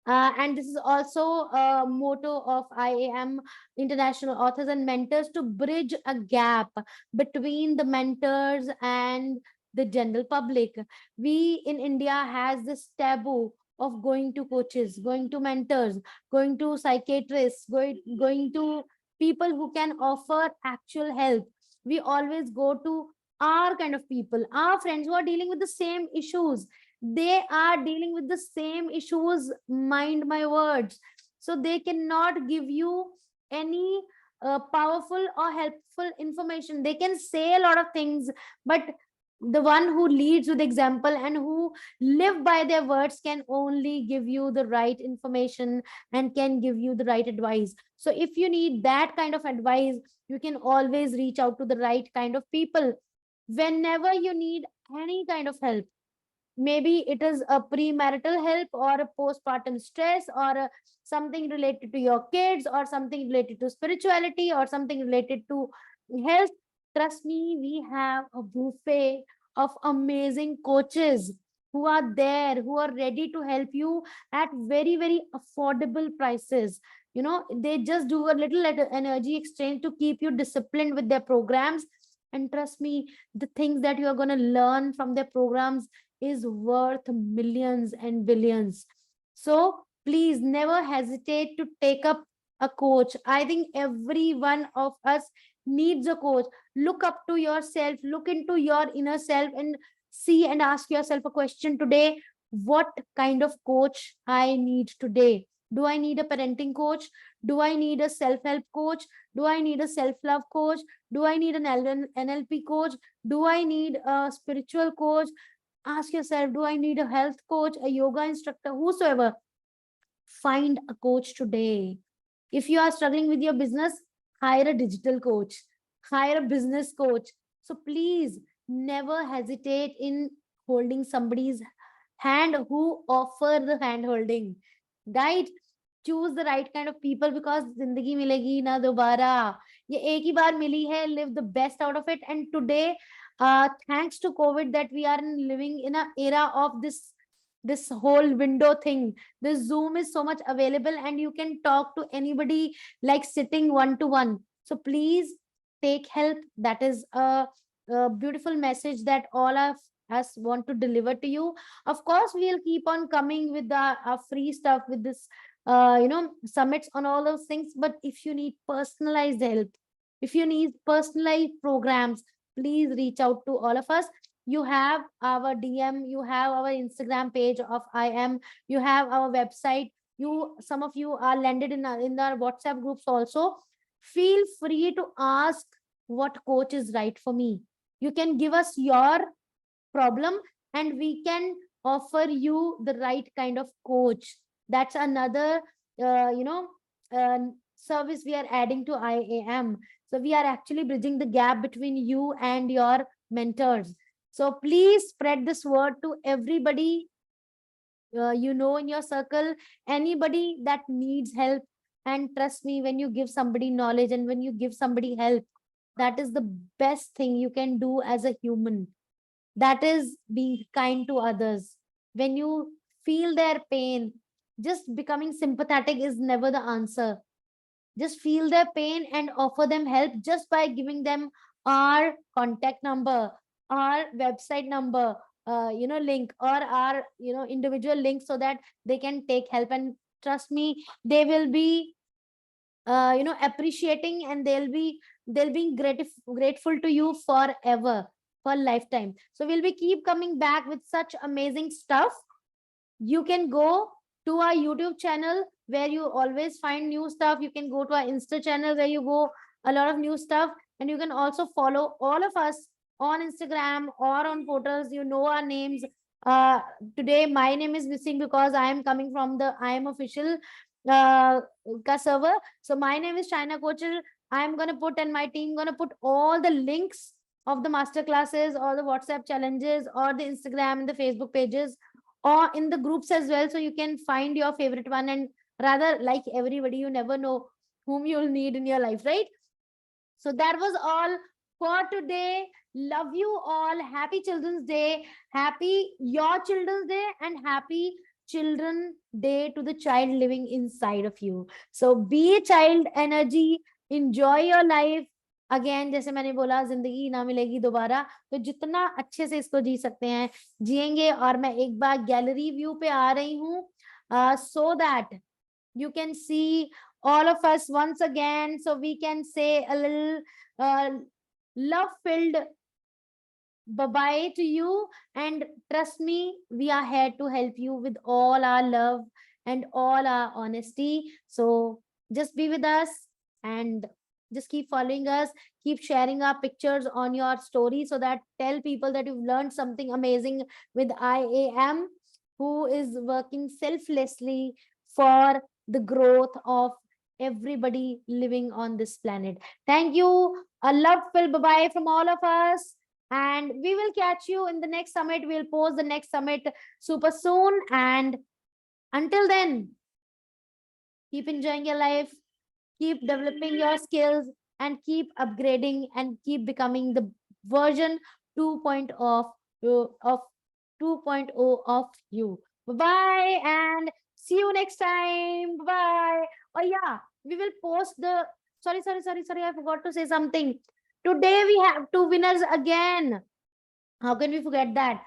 and this is also a motto of IAM, International Authors and Mentors, to bridge a gap between the mentors and the general public. We in India has this taboo of going to coaches, going to mentors, going to psychiatrists, going to people who can offer actual help. We always go to our kind of people, our friends who are dealing with the same issues. They are dealing with the same issues, mind my words, so they cannot give you any powerful or helpful information. They can say a lot of things, but the one who leads with example and who live by their words can only give you the right information and can give you the right advice. So if you need that kind of advice, you can always reach out to the right kind of people whenever you need any kind of help. Maybe it is a premarital help or a postpartum stress or something related to your kids or something related to spirituality or something related to health. Trust me, we have a buffet of amazing coaches who are there, who are ready to help you at very, very affordable prices. They just do a little energy exchange to keep you disciplined with their programs. And trust me, the things that you are going to learn from their programs is worth millions and billions. So please never hesitate to take up a coach. I think every one of us needs a coach. Look up to yourself, look into your inner self and see and ask yourself a question today. What kind of coach I need today? Do I need a parenting coach? Do I need a self-help coach? Do I need a self-love coach? Do I need an NLP coach? Do I need a spiritual coach? Ask yourself, do I need a health coach, a yoga instructor, whosoever? Find a coach today. If you are struggling with your business, hire a digital coach, hire a business coach. So please never hesitate in holding somebody's hand who offer the hand holding, right? Choose the right kind of people, because zindagi milegi na dobara, ye ek hi baar mili hai. Live the best out of it. And today, thanks to COVID, that we are living in an era of this whole window thing. This Zoom is so much available and you can talk to anybody like sitting one to one. So please take help. That is a beautiful message that all of us want to deliver to you. Of course, we'll keep on coming with the free stuff, with this summits on all those things. But if you need personalized help, if you need personalized programs, please reach out to all of us. You have our DM, you have our Instagram page of IM, you have our website. Some of you are landed in our WhatsApp groups also. Feel free to ask what coach is right for me. You can give us your problem and we can offer you the right kind of coach. That's another service we are adding to IAM. So we are actually bridging the gap between you and your mentors. So please spread this word to everybody in your circle, anybody that needs help. And trust me, when you give somebody knowledge and when you give somebody help, that is the best thing you can do as a human. That is being kind to others. When you feel their pain. Just becoming sympathetic is never the answer. Just feel their pain and offer them help just by giving them our contact number, our website number, link, or our individual link, so that they can take help. And trust me, they will be appreciating, and they'll be grateful to you forever, for lifetime. So we'll be keep coming back with such amazing stuff. You can go to our YouTube channel where you always find new stuff. You can go to our Insta channel where you go a lot of new stuff. And you can also follow all of us on Instagram or on portals. You know our names. Today my name is missing because I am coming from the I am official ka server. So my name is Shaina Kochar. I'm gonna put, and my team gonna put all the links of the master classes, or the WhatsApp challenges, or the Instagram and the Facebook pages, or in the groups as well, so you can find your favorite one. And rather, like everybody, you never know whom you'll need in your life, right? So that was all for today. Love you all. Happy Children's Day. Happy your Children's Day, and happy Children Day to the child living inside of you. So be a child energy. Enjoy your life. Again जैसे मैंने बोला, जिंदगी ना मिलेगी दोबारा, तो जितना अच्छे से इसको जी सकते हैं जिएंगे. और मैं एक बार गैलरी व्यू पे आ रही हूँ, so that you can see all of us once again, so we can say a little love filled bye-bye to you. And trust me, we are here to help you with all our love and all our honesty. So just be with us, and just keep following us, keep sharing our pictures on your story, so that tell people that you've learned something amazing with IAM, who is working selflessly for the growth of everybody living on this planet. Thank you. A love filled bye-bye from all of us. And we will catch you in the next summit. We'll post the next summit super soon. And until then, keep enjoying your life, keep developing your skills, and keep upgrading, and keep becoming the version 2.0 of 2.0 of you. Bye-bye, and see you next time. Bye. Oh yeah, we will post the sorry, I forgot to say something. Today we have 2 winners again. How can we forget that?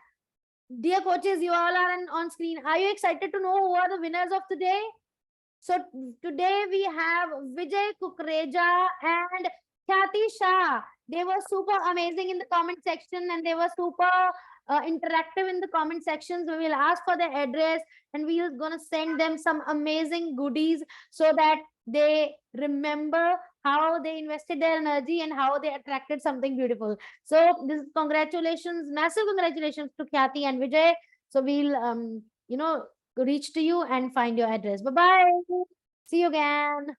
Dear coaches, you all are on screen. Are you excited to know who are the winners of today? So today we have Vijay Kukreja and Khyati Shah. They were super amazing in the comment section, and they were super interactive in the comment sections. We will ask for their address, and we are gonna send them some amazing goodies, so that they remember how they invested their energy and how they attracted something beautiful. So this congratulations, massive congratulations to Khyati and Vijay. So we'll reach to you and find your address. Bye bye. See you again.